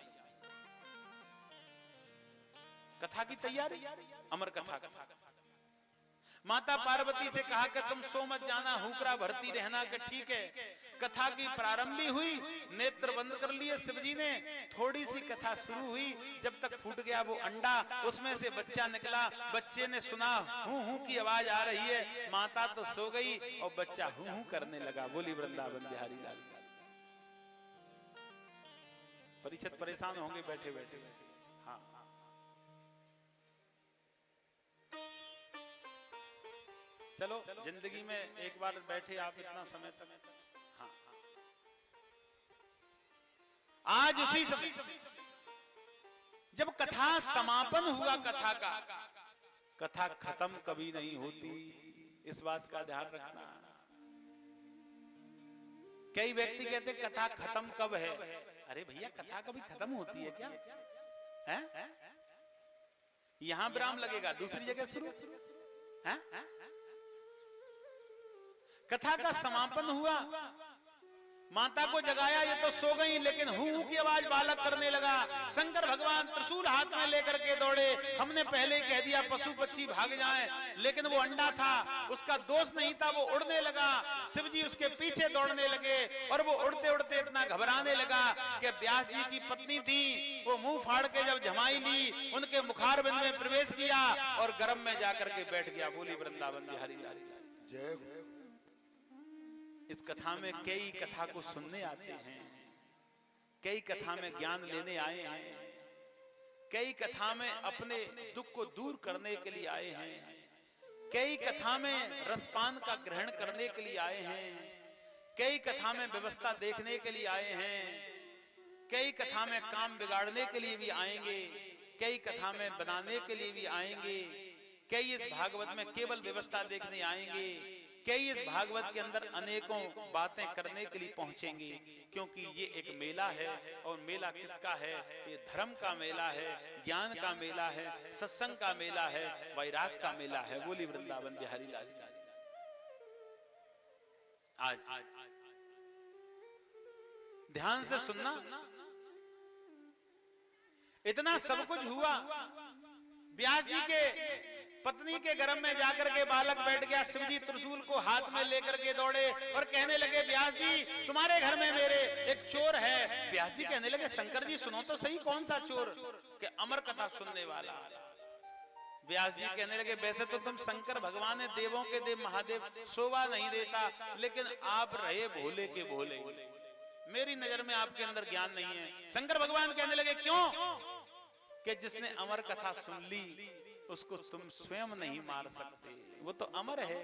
कथा की तैयारी, अमर कथा। माता पार्वती से कहा कि तुम सो मत जाना, हुकरा भरती रहना कि ठीक है। कथा की प्रारंभी हुई, नेत्र बंद कर लिए शिवजी ने, थोड़ी सी कथा शुरू हुई, जब तक फूट गया वो अंडा, उसमें से बच्चा निकला। बच्चे ने सुना हूं हूं की आवाज आ रही है, माता तो सो गई और बच्चा हूं हूं करने लगा। बोली वृंदावन बिहारी लाल। परीक्षित परेशान होंगे बैठे बैठे। हाँ, चलो जिंदगी में एक बार बैठे आप इतना समय तक। हाँ, आज उसी समय जब कथा समापन हुआ, कथा का, कथा खत्म कभी नहीं होती, इस बात का ध्यान रखना। कई व्यक्ति कहते कथा खत्म कब है? अरे भैया कथा कभी खत्म होती है क्या? है? यहां विराम लगेगा, दूसरी जगह शुरू है? कथा का समापन हुआ, माता को जगाया, ये तो सो गई, लेकिन हूं की आवाज बालक करने लगा। शंकर भगवान त्रिशूल हाथ में लेकर के दौड़े। हमने पहले ही कह दिया पशु पक्षी भाग जाएं, लेकिन वो अंडा था, उसका दोष नहीं था, वो उड़ने लगा। शिवजी उसके पीछे दौड़ने लगे और वो उड़ते उड़ते इतना घबराने लगा कि व्यास जी की पत्नी थी, वो मुंह फाड़ के जब जमाई ली, उनके मुखारविंद में प्रवेश किया और गर्भ में जाकर के बैठ गया। बोली वृंदावन बिहारी लाल जय। इस कथा में कई कथा को सुनने आते हैं, कई कथा में ज्ञान लेने आए हैं, कई कथा में अपने दुख को दूर करने के लिए आए हैं, कई कथा में रसपान का ग्रहण करने के लिए आए हैं, कई कथा में व्यवस्था देखने के लिए आए हैं, कई कथा में काम बिगाड़ने के लिए भी आएंगे, कई कथा में बनाने के लिए भी आएंगे, कई इस भागवत में केवल व्यवस्था देखने आएंगे, कई इस भागवत के अंदर अनेकों बातें करने के लिए पहुंचेंगे, क्योंकि ये एक मेला है। और मेला किसका है? ये धर्म का मेला है, ज्ञान का मेला है, सत्संग का मेला है, वैराग का मेला है। बोली वृंदावन बिहारी लाल। आज ध्यान से सुनना, इतना सब कुछ हुआ। व्यास जी के पत्नी के गर्भ में जाकर के बालक बैठ गया। शिवजी त्रिशूल को हाथ में लेकर के दौड़े और कहने लगे व्यास जी तुम्हारे घर में मेरे एक चोर है। व्यास जी कहने लगे शंकर जी सुनो तो सही, कौन सा चोर? कि अमर कथा सुनने वाला। व्यास जी कहने लगे वैसे तो तुम शंकर भगवान है, देवों के देव महादेव, शोभा नहीं देता, लेकिन आप रहे भोले के भोले, मेरी नजर में आपके अंदर ज्ञान नहीं है। शंकर भगवान कहने लगे क्यों? कि जिसने अमर कथा सुन ली उसको तुम स्वयं नहीं मार सकते, वो तो अमर है।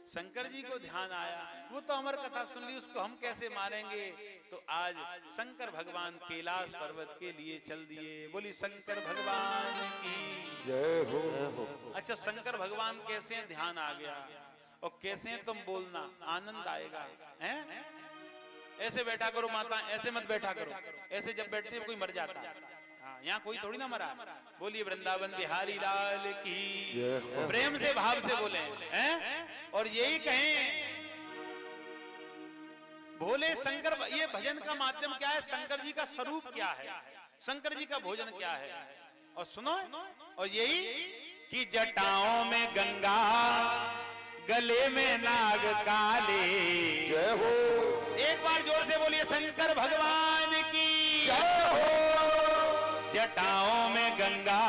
शंकर जी को ध्यान आया, वो तो अमर कथा सुन ली, उसको हम कैसे मारेंगे? तो आज शंकर भगवान कैलाश पर्वत के लिए चल दिए। बोली शंकर भगवान की जय हो। अच्छा शंकर भगवान कैसे? ध्यान आ गया। और कैसे तुम बोलना, आनंद आएगा। हैं ऐसे बैठा करो माता, ऐसे मत बैठा करो, ऐसे जब बैठती है कोई मर जाता है। हाँ, यहाँ कोई थोड़ी ना मरा। बोलिए वृंदावन बिहारी लाल की, प्रेम से भाव से बोले हैं। और यही कहें भोले शंकर, ये भजन का माध्यम क्या है, शंकर जी का स्वरूप क्या है, शंकर जी का भोजन क्या है। और सुनो, और यही कि जटाओं में गंगा, गले में नाग काले। जय हो। एक बार जोर से बोलिए शंकर भगवान की जय हो। जटाओं में गंगा,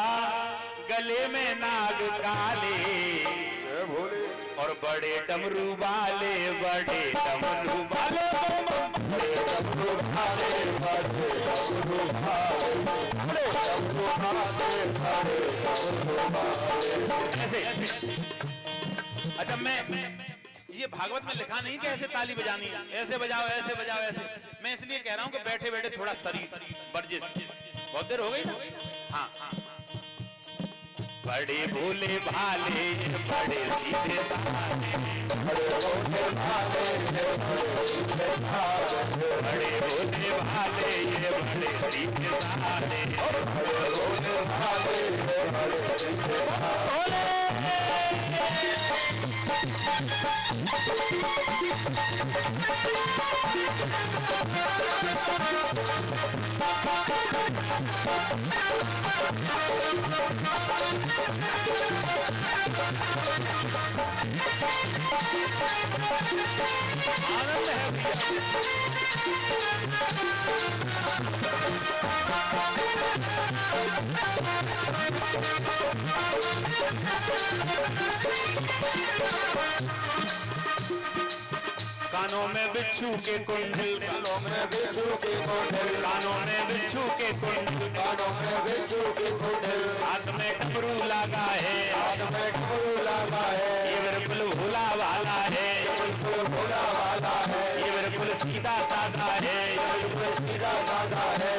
गले में नाग काले। जय भोले। और बड़े डमरू वाले, बड़े डमरू वाले, बड़े डमरू वाले, बड़े डमरू वाले, बड़े डमरू वाले, बड़े डमरू वाले। ऐसे। अच्छा, मैं ये भागवत में लिखा नहीं कि ऐसे ताली बजानी है, ऐसे बजाओ, ऐसे बजाओ, ऐसे। मैं इसलिए कह रहा हूँ कि बैठे बैठे थोड़ा शरीर वर्जिश, बहुत देर हो गई ना। हाँ हाँ। बड़े भोले भाले, बड़े सीधे साधे, बड़े भोले भाले, बड़े सीधे साधे, बड़े भोले भाले, ये बड़े सीधे साधे, बड़े भोले भाले, बड़े सीधे साधे। आनंद है कानों में बिच्छू के कुंडल, कानों में बिच्छू के कुंडल, कानों में बिच्छू के कुंडल, कानों में बिच्छू के कुंडल, हाथ में डमरू लगा है, हाथ में डमरू लगा है। ये बिल्कुल भोला वाला है, बिल्कुल भोला वाला है। ये बिल्कुल सीधा साधा है, बिल्कुल सीधा साधा है।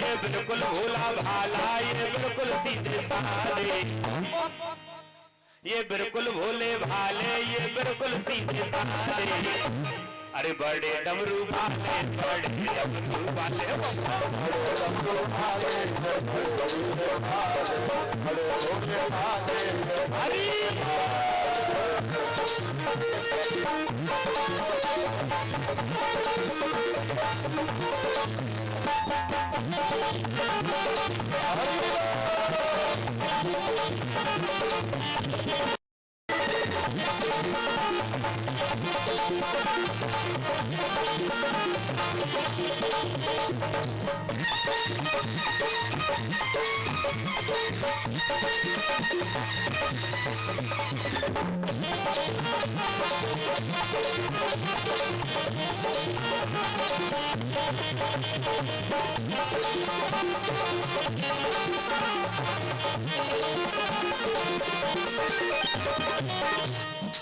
ये बिल्कुल भोला भाला, ये बिल्कुल सीधे साधे, ये बिल्कुल भोले भाले, ये बिल्कुल सीधे साधे। अरे बड़े डमरू भाले, बड़े डमरू वाले, बड़े डमरू भाले, बड़े सीधे भाले, बड़े भोले भाले। हरी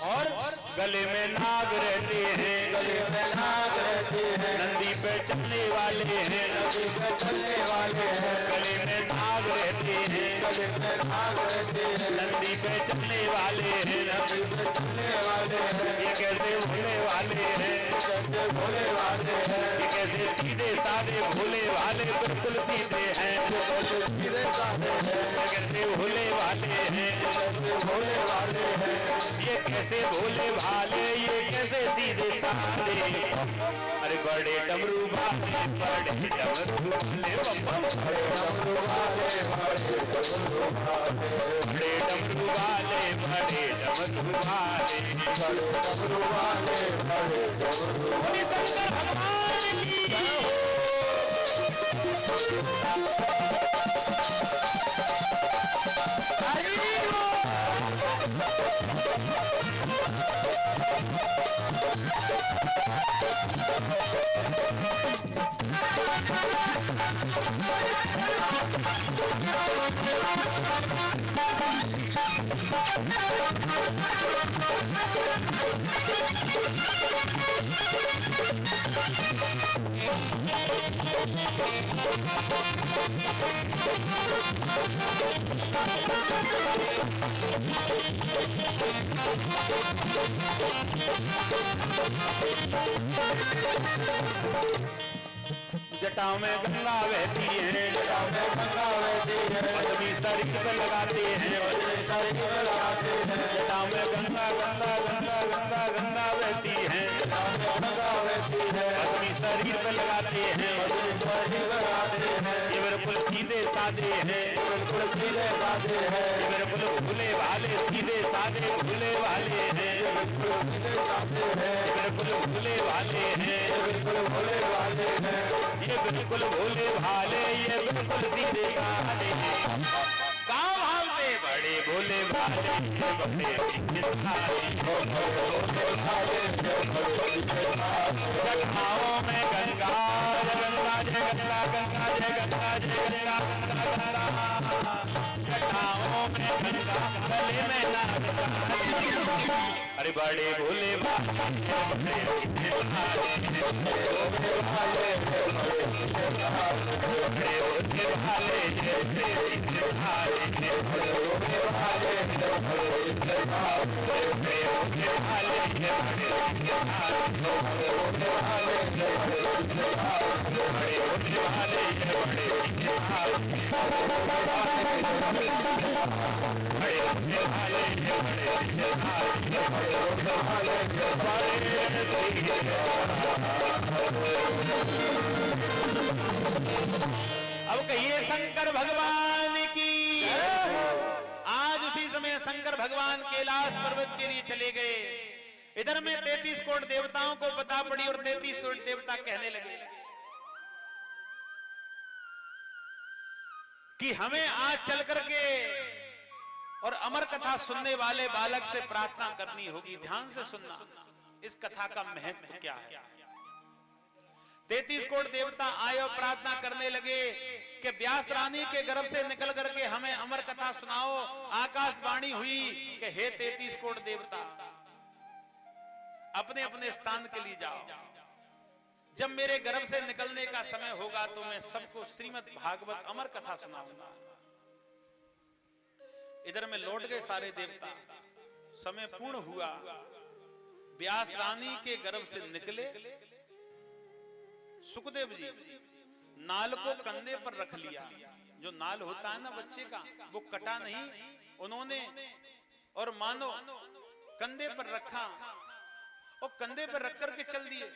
और गले में नाग रहते हैं, गले में नाग रहते हैं, नंदी पे चलने वाले हैं, नदी पे चलने वाले हैं। गले में नाग रहते हैं, गले में नाग रहते हैं, नंदी पे चलने वाले हैं, नदी पे चलने वाले हैं। ये कैसे भोले वाले हैं, कैसे भोले वाले हैं। ये कैसे सीधे साधे भोले वाले, बिल्कुल सीधे हैं, कैसे सीधे साधे हैं। ये कैसे भोले वाले हैं, कैसे भोले वाले हैं। ये कैसे भोले भाले, ये कैसे सीधे साधे। अरे बड़े डमरू भाले, बड़े डमरू वाले, बड़े डमरू वाले, बड़े डमरू वाले, बड़े डमरू वाले, बड़े डमरू वाले। बड़े डमरू वाले, बड़े डमरू वाले। बोलिए शंकर भगवान की जय हो। जटाओं में गंगा बहती है, जटाओं में गंगा बहती है, अपनी शरीर पे लगाते हैं, शरीर पे लगाते हैं। जटाओं में गंगा गंगा गंगा गंगा गंगा बहती है, जटाओं में गंगा बहती है, अपनी शरीर पे लगाते हैं, शरीर पे लगाते हैं। ये बिल्कुल सीधे साधे हैं, बिल्कुल सीधे साधे हैं, ये बिल्कुल भूले भाले सीधे साधे भूले भाले हैं, बिल्कुल सीधे साधे हैं, बिल्कुल भूले भाले हैं, बिल्कुल भोले वाले हैं। ये बिल्कुल भोले भाले, ये बिल्कुल सीधे साधे गाँव भावते बड़े भोले भाले, ये बड़े सीधे साधे। जटाओं में गंगा गंगा जय गंगा गंगा जय गंगा जय गंगा गंगा गंगा, जटाओं में गंगा गले में नाग। अरे बड़े भोले भाले, बड़े सीधे साधे, बड़े भोले भाले जय सीधे साधे, बड़े भोले भाले जय बड़े सीधे साधे, बड़े भोले भाले जय बड़े सीधे साधे, बड़े भोले भाले जय बड़े सीधे साधे, बड़े भोले भाले जय बड़े सीधे साधे, बड़े भोले भाले जय बड़े सीधे साधे, बड़े भोले भाले जय बड़े सीधे साधे, बड़े भोले भाले जय बड़े सीधे साधे। अब कहिए शंकर भगवान की। आज उसी समय शंकर भगवान कैलाश पर्वत के लिए चले गए। इधर में 33 कोट देवताओं को पता पड़ी और 33 कोट देवता कहने लगे कि हमें आज चल करके और अमर कथा सुनने वाले बालक से प्रार्थना करनी होगी। ध्यान से सुनना, इस कथा का महत्व क्या है। 33 कोट देवता आए और प्रार्थना करने लगे कि व्यास रानी के गर्भ से निकल करके हमें अमर कथा सुनाओ। आकाशवाणी हुई कि हे 33 कोट देवता, अपने अपने स्थान के लिए जाओ। जब मेरे गर्भ से निकलने का समय होगा तो मैं सबको श्रीमद् भागवत अमर कथा सुनाऊंगा। इधर में लौट गए सारे देवता। समय पूर्ण हुआ, व्यास रानी के गर्भ से निकले। सुखदेव जी नाल को कंधे पर रख लिया। जो नाल होता है ना बच्चे का, वो कटा नहीं उन्होंने, और मानो कंधे पर रखा और कंधे पर रख करके चल दिए।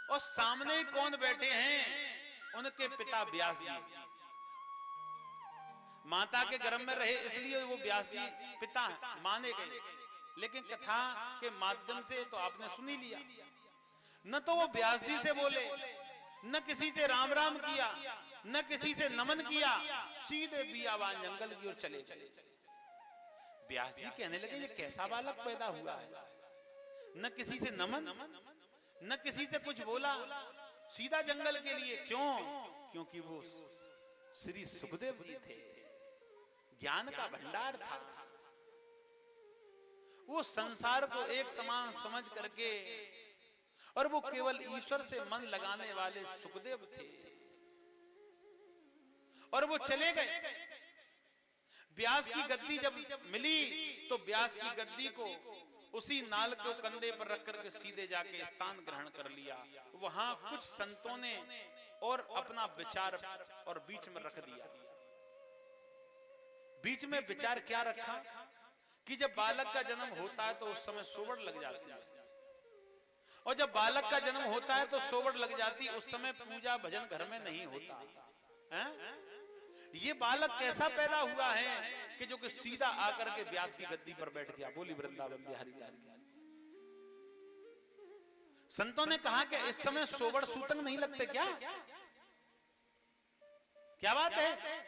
और सामने कौन बैठे हैं? उनके पिता व्यास जी। माता के गर्भ में रहे इसलिए वो व्यास जी पिता माने गए। लेकिन कथा के माध्यम से तो आपने सुन ही लिया। न तो वो व्यास जी से बोले, न किसी से राम राम किया, न किसी से नमन किया, सीधे बियाबान जंगल की ओर चले गए। व्यास जी कहने लगे ये कैसा बालक पैदा हुआ है, न किसी से नमन न किसी से कुछ बोला, सीधा जंगल के लिए। क्यों? क्योंकि वो श्री सुखदेव जी थे, ज्ञान का भंडार था। वो संसार को एक समान समझ करके, और वो केवल ईश्वर से मन लगाने वाले सुखदेव थे। और वो चले गए। व्यास की गद्दी जब मिली तो व्यास की गद्दी को उसी नाल को कंधे पर रख करके सीधे जाके स्थान ग्रहण कर लिया। वहां कुछ संतों ने और अपना विचार और बीच में रख दिया। बीच में विचार क्या रखा कि जब बालक का जन्म होता है तो उस समय सोवड़ लग जाती है, और जब बालक का जन्म होता है तो सोवड़ लग जाती, उस समय पूजा भजन घर में नहीं होता है? ये बालक कैसा पैदा हुआ है कि जो कि सीधा आकर के व्यास की गद्दी पर बैठ गया। बोली वृंदावन बिहारी लाल की। संतों ने कहा कि इस समय सोवड़ सूतंग नहीं लगते क्या? क्या बात है?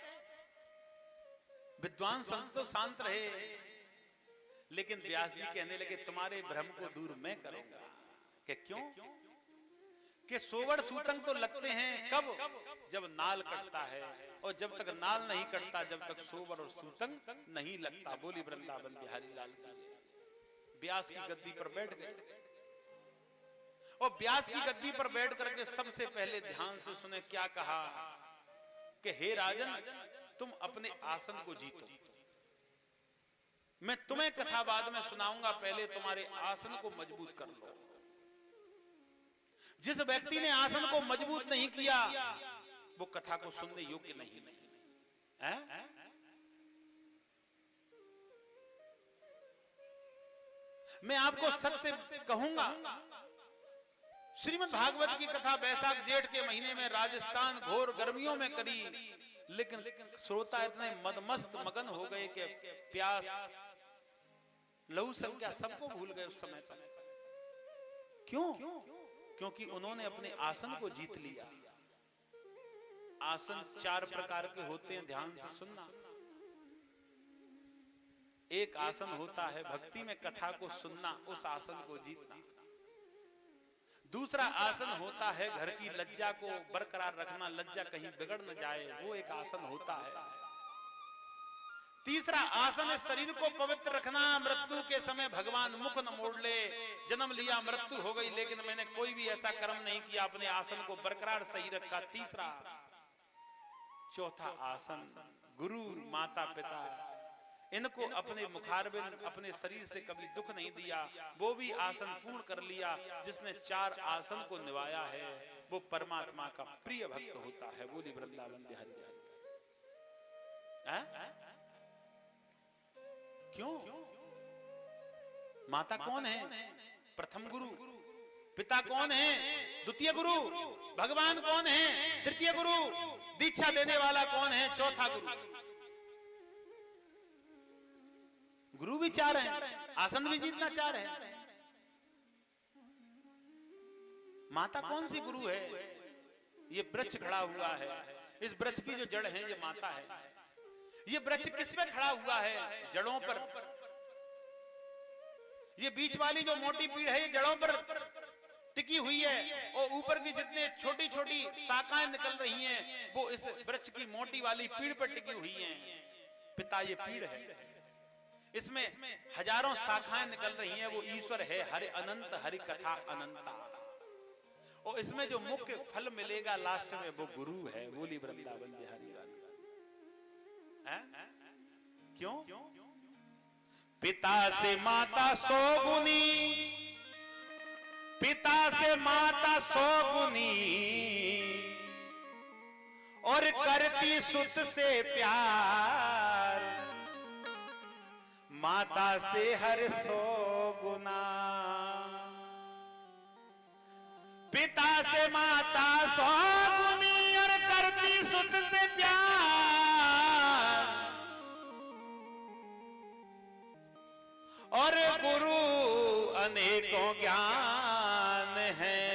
विद्वान संत तो शांत रहे, लेकिन व्यास जी कहने लगे तुम्हारे भ्रम को दूर मैं करूंगा। कि क्यों? कि सोवड़ सूतंग तो लगते हैं कब? जब नाल कटता है, और जब तक नाल नहीं कटता जब तक सोवड़ और सूतंग नहीं लगता। बोली वृंदावन बिहारी लाल की। व्यास की गद्दी पर बैठ गए और व्यास की गद्दी पर बैठ करके सबसे पहले ध्यान से सुने क्या कहा कि हे राजन, तुम अपने आसन को जीतो। मैं तुम्हें कथा बाद में सुनाऊंगा, पहले तुम्हारे आसन को मजबूत कर लो। जिस व्यक्ति ने आसन को मजबूत नहीं किया वो कथा को सुनने योग्य नहीं है? मैं आपको सत्य कहूंगा, श्रीमद् भागवत की कथा बैसाख जेठ के महीने में राजस्थान घोर गर्मियों में करी, लेकिन श्रोता इतने मदमस्त मगन हो गए कि प्यास लहू संख्या सबको भूल गए उस समय पर। क्यों? क्योंकि उन्होंने अपने आसन को जीत लिया। आसन 4 प्रकार के होते हैं, ध्यान से सुनना। एक आसन होता है भक्ति में कथा को सुनना, उस आसन को जीतना। दूसरा आसन होता है घर की लज्जा को बरकरार रखना, लज्जा कहीं बिगड़ न जाए, वो एक आसन होता है। तीसरा आसन है शरीर को पवित्र रखना, मृत्यु के समय भगवान मुख न मोड़ ले। जन्म लिया, मृत्यु हो गई, लेकिन मैंने कोई भी ऐसा कर्म नहीं किया, अपने आसन को बरकरार सही रखा। तीसरा। चौथा आसन गुरु माता पिता, इनको अपने मुखारबिंद अपने शरीर से कभी दुख नहीं दिया, वो भी आसन पूर्ण कर लिया। जिसने 4 आसन को निभाया है वो परमात्मा का प्रिय भक्त होता है। बोली वृंदावन बिहारी है? क्यों? माता कौन है? प्रथम गुरु। पिता कौन है? द्वितीय गुरु। भगवान कौन है? तृतीय गुरु। दीक्षा देने वाला कौन है? चौथा गुरु। गुरु भी 4 हैं, आसन भी जीतना 4 है। माता कौन सी गुरु है? ये वृक्ष खड़ा हुआ है, इस वृक्ष की जो जड़ है ये माता है। ये वृक्ष किस पे खड़ा हुआ है? जड़ों पर। ये बीच वाली जो मोटी पीड़ है ये जड़ों पर टिकी हुई है, और ऊपर की जितने छोटी छोटी शाखाएं निकल रही हैं वो इस वृक्ष की मोटी वाली पीड़ पर टिकी हुई हैं। पिता ये पीड़ है, इसमें हजारों शाखाएं निकल रही हैं, वो ईश्वर है। हरि अनंत, हरि कथा अनंता। और इसमें जो मुख्य फल मिलेगा लास्ट में वो गुरु है। बोली वृंदावन बिहारी लाल। क्यों? पिता से माता 100 गुनी, पिता से माता 100 गुनी, और करती सुत से प्यार, माता से हर 100 गुना। पिता से माता 100 गुनी और करती सुत से प्यार, और गुरु अनेकों ज्ञान है,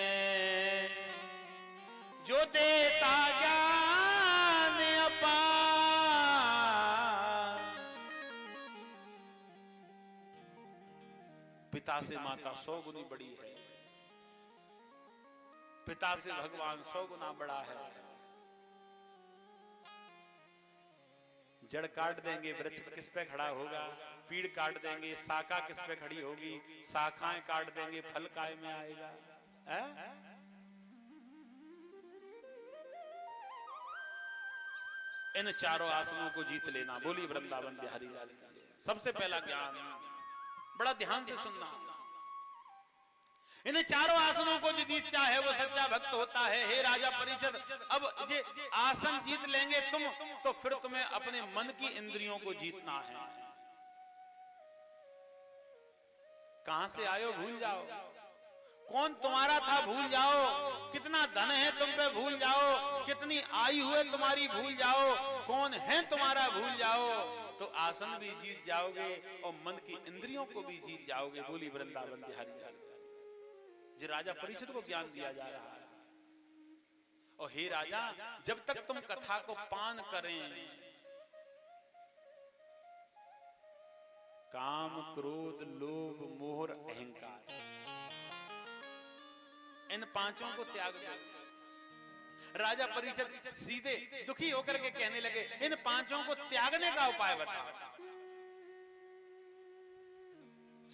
जो देता ज्ञान अपार। पिता से माता 100 गुनी बड़ी है, पिता से भगवान 100 गुना बड़ा है। जड़ काट देंगे, वृक्ष किस पे खड़ा होगा? पीड़ काट देंगे, शाखा किस पे खड़ी होगी? शाखाएं काट देंगे, फल काय में आएगा? इन 4 आसनों को जीत लेना। बोली वृंदावन बिहारी लाल की। सबसे पहला ज्ञान, बड़ा ध्यान से सुनना। इन 4 आसनों को जो जीत चाहे वो सच्चा भक्त होता है। हे राजा परीक्षित, अब ये आसन जीत लेंगे तुम, तो फिर तुम्हें अपने मन की इंद्रियों को जीतना है। कहां से आयो भूल जाओ, कौन तुम्हारा था भूल जाओ, कितना धन है तुम पे भूल जाओ, कितनी आयु है तुम्हारी भूल जाओ, कौन है तुम्हारा भूल जाओ, तो आसन भी जीत जाओगे और मन की इंद्रियों को भी जीत जाओगे। बोली वृंदावन बिहारी लाल। जी राजा परीक्षित को ज्ञान दिया जा रहा है। और हे राजा, जब तक तुम कथा को पान करें, काम क्रोध लोभ मोह अहंकार, इन 5 को त्याग दो। राजा परीक्षित सीधे दुखी होकर के कहने लगे, इन 5 को त्यागने का उपाय बताओ।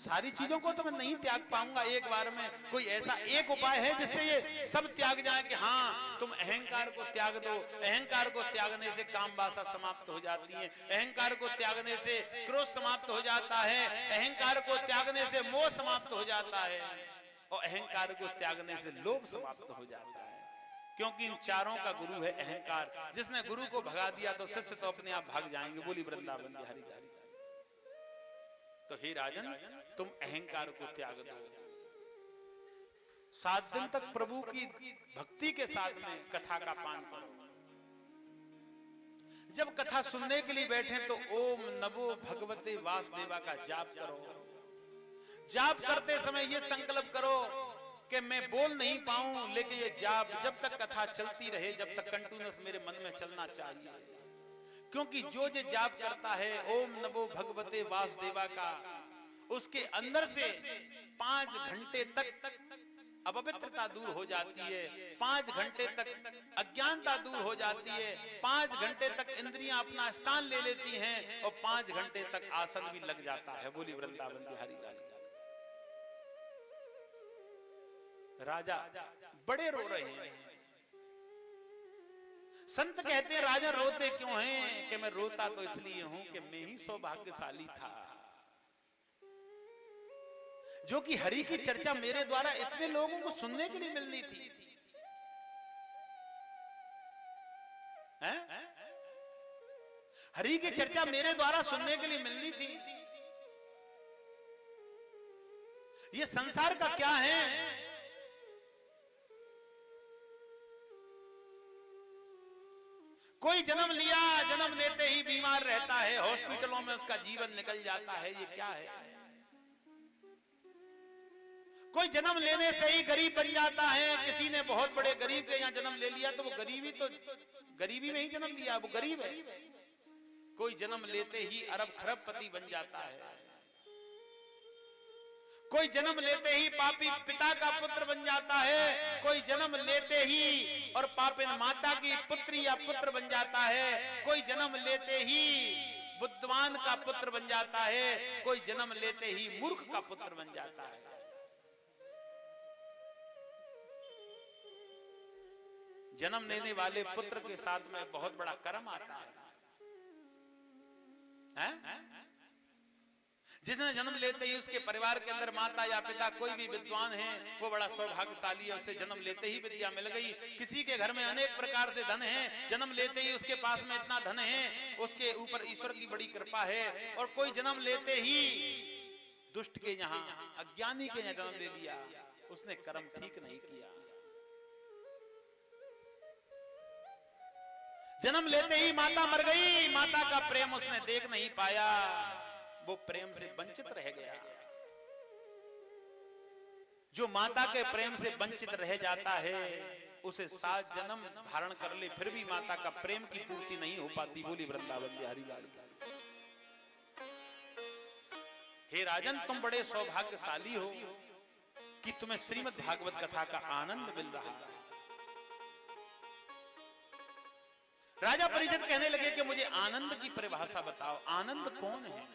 सारी चीजों को तो मैं नहीं त्याग पाऊंगा एक बार में। कोई ऐसा एक उपाय है जिससे ये सब त्याग जाए कि हाँ तुम अहंकार को त्याग दो। अहंकार को त्यागने से काम वासना समाप्त हो जाती है, अहंकार को त्यागने से क्रोध समाप्त हो जाता है, अहंकार को त्यागने से मोह समाप्त हो जाता है, और अहंकार को त्यागने से लोभ समाप्त हो जाता है। क्योंकि इन चारों का गुरु है अहंकार। जिसने गुरु को भगा दिया तो शिष्य तो अपने आप भाग जाएंगे। बोली वृंदावन बिहारी लाल। तो हे राजन, तुम अहंकार को त्याग दो। 7 दिन तक प्रभु की भक्ति के साथ में कथा का पान करो। जब कथा सुनने के लिए बैठे तो ओम नमो भगवते वासुदेवा का जाप करो। जाप करते समय ये संकल्प करो कि मैं बोल नहीं पाऊं, लेकिन ये जाप जब तक कथा चलती रहे, जब तक कंटिन्यूअस मेरे मन में चलना चाहिए। क्योंकि जो जाप करता है ओम नमो भगवते वासुदेवा का, उसके अंदर से 5 घंटे तक अपवित्रता दूर हो जाती है, 5 घंटे तक अज्ञानता दूर हो जाती है, 5 घंटे तक इंद्रियां अपना स्थान ले लेती हैं, और 5 घंटे तक आसन भी लग जाता है। बोली वृंदावन बिहारी लाल। राजा बड़े रो रहे हैं। संत कहते हैं राजा रोते क्यों हैं? कि मैं रोता तो इसलिए हूं कि मैं ही सौभाग्यशाली था जो कि हरि की चर्चा मेरे द्वारा इतने लोगों को सुनने के लिए मिलनी थी। हैं? हरि की चर्चा मेरे द्वारा सुनने के लिए मिलनी थी। ये संसार का क्या है? कोई जन्म लिया, जन्म लेते ही बीमार रहता है, हॉस्पिटलों में उसका जीवन निकल जाता है। ये क्या है? कोई जन्म लेने से ही गरीब बन जाता है। किसी ने बहुत बड़े गरीब के यहाँ जन्म ले लिया तो वो गरीबी में ही जन्म लिया, वो गरीब है। कोई जन्म लेते ही अरब खरबपति बन जाता है। कोई जन्म लेते ही पापी पिता का पुत्र बन जाता है। कोई जन्म लेते ही और पापिन माता की पुत्री या पुत्र बन जाता है। कोई जन्म लेते ही बुद्धिमान का पुत्र बन जाता है। कोई जन्म लेते ही मूर्ख का पुत्र बन जाता है। जन्म लेने वाले पुत्र के साथ में बहुत बड़ा कर्म आता है। जिसने जन्म लेते ही उसके परिवार के अंदर माता या पिता कोई भी विद्वान है, वो बड़ा सौभाग्यशाली है। उसे जन्म लेते ही विद्या मिल गई। किसी के घर में अनेक प्रकार से धन है, जन्म लेते ही उसके पास में इतना धन है, उसके ऊपर ईश्वर की बड़ी कृपा है। और कोई जन्म लेते ही दुष्ट के यहाँ, अज्ञानी के यहाँ जन्म ले लिया, उसने कर्म ठीक नहीं किया। जन्म लेते ही माता मर गई, माता का प्रेम उसने देख नहीं पाया, वो प्रेम से वंचित रह गया। जो माता के प्रेम से वंचित रह जाता है उसे 7 जन्म धारण कर ले फिर भी माता का प्रेम की पूर्ति नहीं हो पाती। बोली वृंदावन बिहारी लाल। हे राजन, तुम बड़े सौभाग्यशाली हो कि तुम्हें श्रीमद् भागवत कथा का आनंद मिल रहा है। राजा परिषद कहने लगे कि मुझे आनंद की परिभाषा बताओ, आनंद कौन है?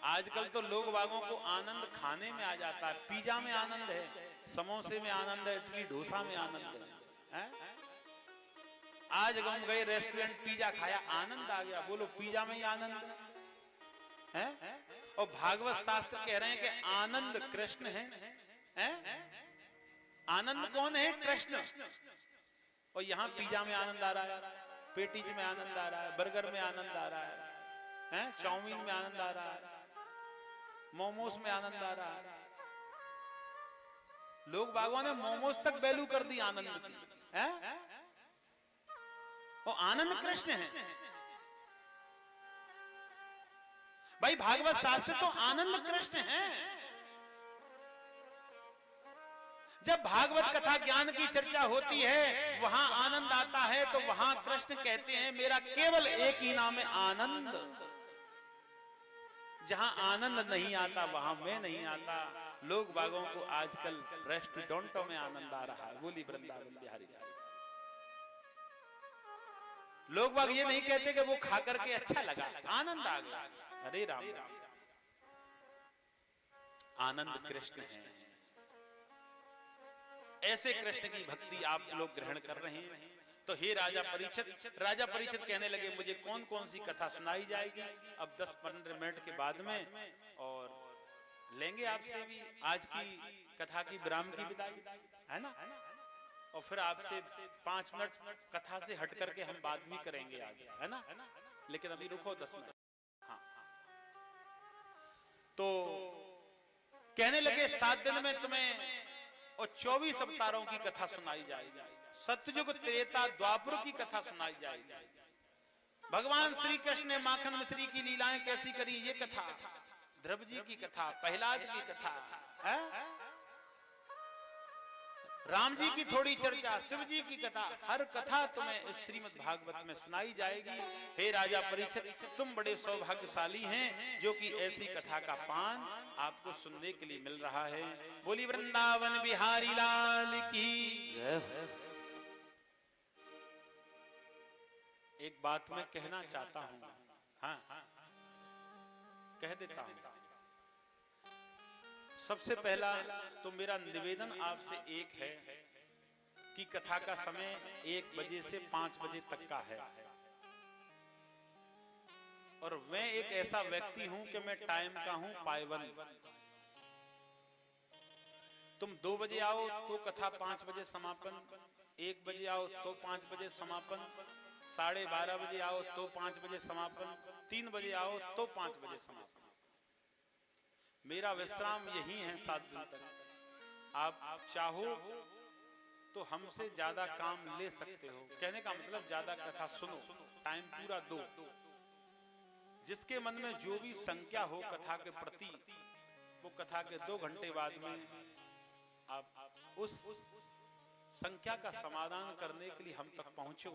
आजकल तो लोग बागों को आनंद खाने में आ जाता है। पिज्जा में आनंद है, समोसे में आनंद है, इडली डोसा में आनंद है। आज हम गए रेस्टोरेंट, पिज्जा खाया, आनंद आ गया। बोलो पिज्जा में ही आनंद है? और भागवत शास्त्र कह रहे हैं कि आनंद कृष्ण है। आनंद कौन है? कृष्ण। और यहाँ पिज्जा में आनंद आ रहा है, पेटीज में आनंद आ रहा है, बर्गर में आनंद आ रहा है, चाउमीन में आनंद आ रहा है, मोमोस में आनंद आ रहा है। लोग बागों ने मोमोस तक वैल्यू कर दी आनंद की। वो आनंद कृष्ण है। भाई भागवत शास्त्र तो आनंद कृष्ण है। जब भागवत कथा ज्ञान की चर्चा होती है, वहां आनंद आता है, तो वहां कृष्ण कहते हैं मेरा केवल एक ही नाम है, आनंद। जहां आनंद नहीं आता वहां मैं नहीं आता। लोग बागों को आजकल रेस्टोरेंटों में आनंद आ रहा है। बोली वृंदावन बिहारी। लोग बाग ये नहीं कहते कि वो खा करके अच्छा लगा, आनंद आ गया। अरे राम राम, आनंद कृष्ण है। ऐसे कृष्ण की भक्ति आप लोग ग्रहण कर रहे हैं। तो हे राजा परीक्षित कहने लगे मुझे कौन कौन सी कथा सुनाई जाएगी अब 10-15 मिनट के बाद में, और लेंगे आपसे भी आज की कथा की विराम की विदाई, है ना। और फिर आपसे 5 मिनट कथा से हट करके हम बात भी करेंगे आज, है ना। लेकिन अभी रुको 10 मिनट। हाँ, तो कहने लगे 7 दिन में तुम्हें और 24 अवतारों की कथा सुनाई जाएगी। सतयुग त्रेता द्वापर की कथा सुनाई जाएगी। भगवान श्री कृष्ण ने माखन मिश्री की लीलाएं कैसी करी ये कथा, ध्रुव जी की कथा, प्रहलाद की कथा, है? राम जी की थोड़ी चर्चा, शिव जी की कथा, हर कथा तुम्हें इस श्रीमद् भागवत में सुनाई जाएगी। हे राजा परीक्षित, तुम बड़े सौभाग्यशाली हैं जो कि ऐसी कथा का पान आपको सुनने के लिए मिल रहा है। बोली वृंदावन बिहारी लाल की जय। एक बात मैं कहना चाहता हूं, हाँ कह देता हूं। सबसे पहला तो मेरा निवेदन आपसे एक है कि कथा का समय 1 बजे से 5 बजे तक का है, और मैं एक ऐसा व्यक्ति हूं कि मैं टाइम का हूं पाबंद। तुम 2 बजे आओ तो कथा 5 बजे समापन, 1 बजे आओ तो 5 बजे समापन, 12:30 बजे आओ तो 5 बजे समापन, 3 बजे आओ तो 5 बजे समापन। मेरा विश्राम यही है 7 दिन तक। आप चाहो तो हमसे ज्यादा काम ले सकते हो, कहने का मतलब ज्यादा कथा सुनो, टाइम पूरा दो। जिसके मन में जो भी संख्या हो कथा के प्रति, वो कथा के 2 घंटे बाद में आप उस संख्या का समाधान करने के लिए हम तक पहुंचो।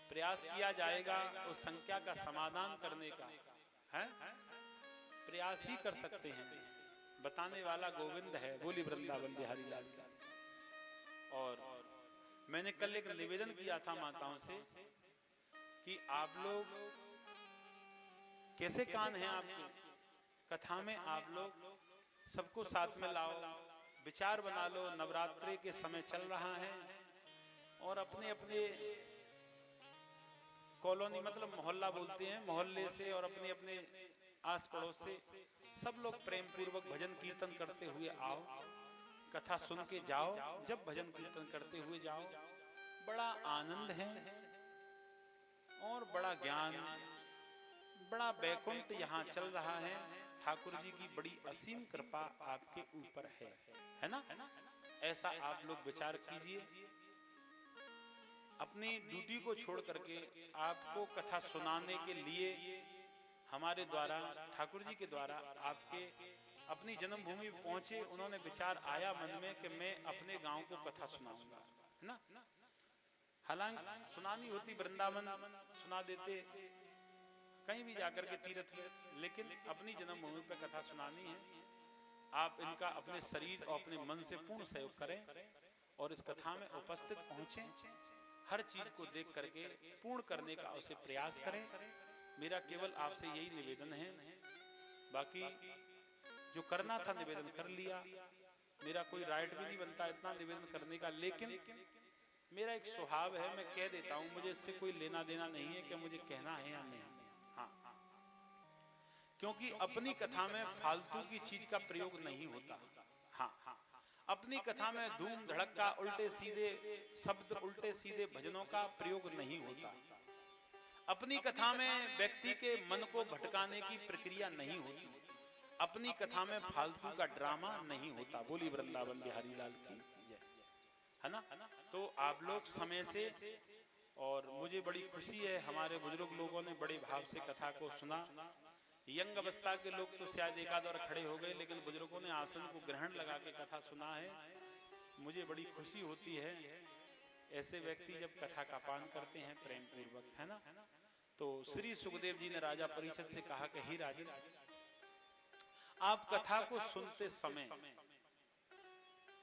प्रयास किया जाएगा उस संख्या का समाधान करने का, है? प्रयास ही कर सकते हैं, बताने वाला गोविंद है। बोली वृंदावन बिहारी लाल का। और मैंने कल एक निवेदन किया था माताओं से कि आप लोग कैसे कान हैं आपके, कथा में आप लोग सबको साथ में लाओ, विचार बना लो। नवरात्रि के समय चल रहा है और अपने अपने कॉलोनी मतलब मोहल्ला बोलते हैं, मोहल्ले से और अपने अपने आस पड़ोस से सब लोग प्रेम पूर्वक भजन कीर्तन करते हुए आओ, कथा सुन के जाओ। जब भजन कीर्तन करते हुए जाओ बड़ा आनंद है और बड़ा ज्ञान, बड़ा वैकुंठ यहाँ चल रहा है। ठाकुर जी की बड़ी असीम कृपा आपके ऊपर है ना। ऐसा आप लोग विचार कीजिए। अपनी ड्यूटी को छोड़ करके आपको कथा सुनाने के लिए हमारे द्वारा, ठाकुर जी के द्वारा आपके अपनी जन्मभूमि पहुंचे। उन्होंने विचार आया मन में कि मैं अपने गांव को कथा सुनाऊंगा, है ना। हालांकि सुनानी होती वृंदावन सुना देते, कहीं भी जाकर के तीर्थ में, लेकिन अपनी जन्मभूमि पर कथा सुनानी है। आप इनका अपने शरीर और अपने मन से पूर्ण सहयोग करें और इस कथा में उपस्थित पहुंचे। हर चीज को देख करके पूर्ण करने का उसे प्रयास करें। मेरा केवल आपसे यही निवेदन है। बाकी जो करना था निवेदन कर लिया, मेरा कोई राइट भी नहीं बनता इतना निवेदन करने का, लेकिन मेरा एक स्वभाव है, मैं कह देता हूं। मुझे इससे कोई लेना देना नहीं है कि मुझे कहना है या नहीं। हाँ, क्योंकि अपनी कथा में फालतू की चीज का प्रयोग नहीं होता। हाँ, अपनी कथा में धूम धड़क्का, उल्टे सीधे शब्द, उल्टे सीधे भजनों का प्रयोग नहीं होता। अपनी कथा में व्यक्ति के मन को भटकाने की प्रक्रिया नहीं होती। अपनी कथा में फालतू का ड्रामा नहीं होता। बोली वृंदावन बिहारी लाल की जय, है ना। तो आप लोग समय से, और मुझे बड़ी खुशी है हमारे बुजुर्ग लोगों ने बड़े भाव से कथा को सुना। यंग अवस्था के लोग तो शायद एकाध और खड़े हो गए, लेकिन बुजुर्गों ने आसन को ग्रहण लगा के कथा सुना है। मुझे बड़ी खुशी होती है ऐसे व्यक्ति जब कथा का पान करते हैं प्रेम पूर्वक, है ना। तो श्री सुखदेव जी ने राजा परीक्षित से कहा कि हे राजन, आप कथा को सुनते समय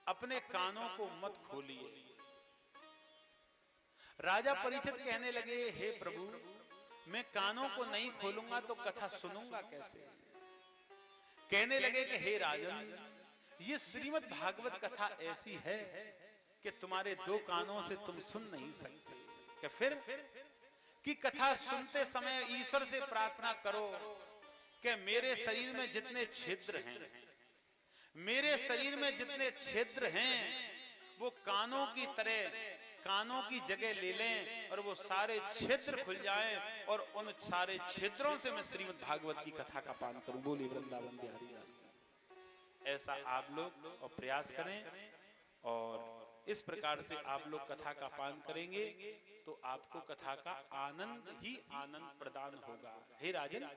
अपने कानों को मत खोलिए। राजा परीक्षित कहने लगे, हे प्रभु, मैं कानों को नहीं खोलूंगा तो कथा सुनूंगा कैसे। कहने लगे कि हे राजन, ये श्रीमद् भागवत कथा ऐसी है कि तुम्हारे दो कानों से तुम सुन नहीं सकते। कि फिर कि कथा सुनते समय ईश्वर से प्रार्थना करो कि मेरे शरीर में जितने छिद्र हैं, मेरे शरीर में जितने छिद्र हैं वो कानों की तरह कानों की जगह ले लें और वो सारे छिद्र खुल जाएं और उन सारे छिद्रों से मैं श्रीमद् भागवत की कथा का पान करूं। बोली वृंदावन बिहारी लाल। ऐसा आप लोग और प्रयास करें और इस प्रकार से आप लोग कथा का पान करेंगे तो आपको कथा का आनंद ही आनंद प्रदान होगा। हे राजन,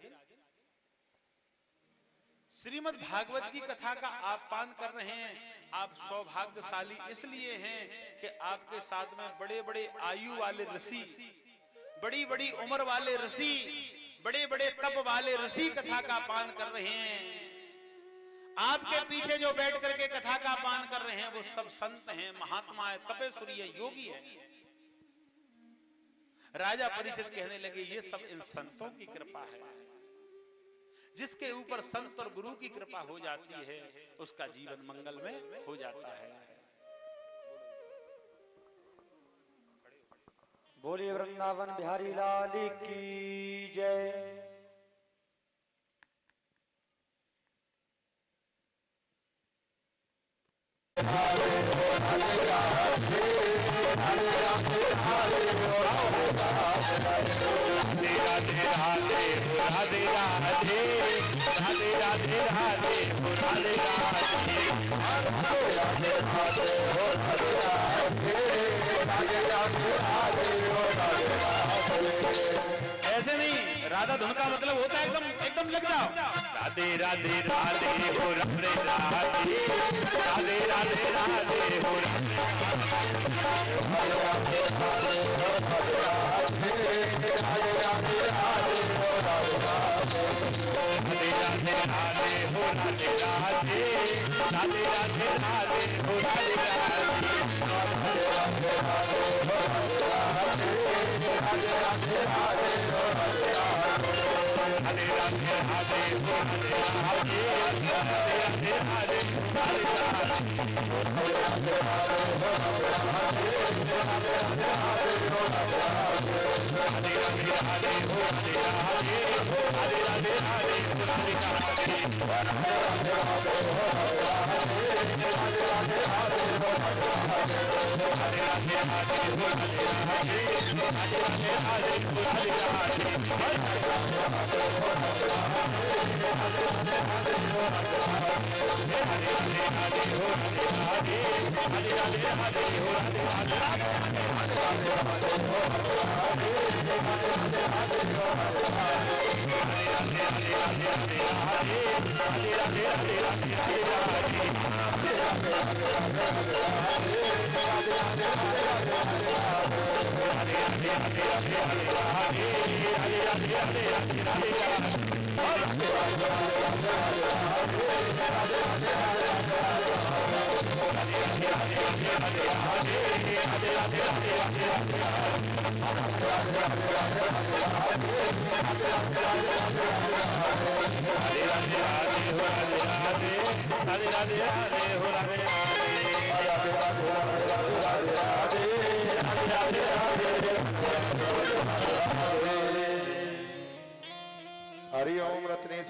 श्रीमद् भागवत की कथा का आप पान कर रहे हैं। आप सौभाग्यशाली इसलिए हैं कि आपके साथ में बड़े बड़े आयु वाले ऋषि, बड़ी बड़ी उम्र वाले ऋषि, बड़े बड़े तप वाले ऋषि कथा का पान कर रहे हैं। आपके पीछे जो बैठ करके कथा का पान कर रहे हैं वो सब संत हैं, महात्मा है, तपेश्वरी है, योगी है। राजा परीक्षित कहने लगे ये सब इन संतों की कृपा है। जिसके ऊपर संत और गुरु की कृपा हो जाती है उसका जीवन मंगल में हो जाता है। बोलिए वृंदावन बिहारी लाल की जय। ऐसे नहीं, राधा धुन का मतलब होता है एकदम एकदम लग जाओ। राधे राधे राधे हो राधे राधे, राधे राधे राधे हो राधे हरि ओम रत्नेश्वरी।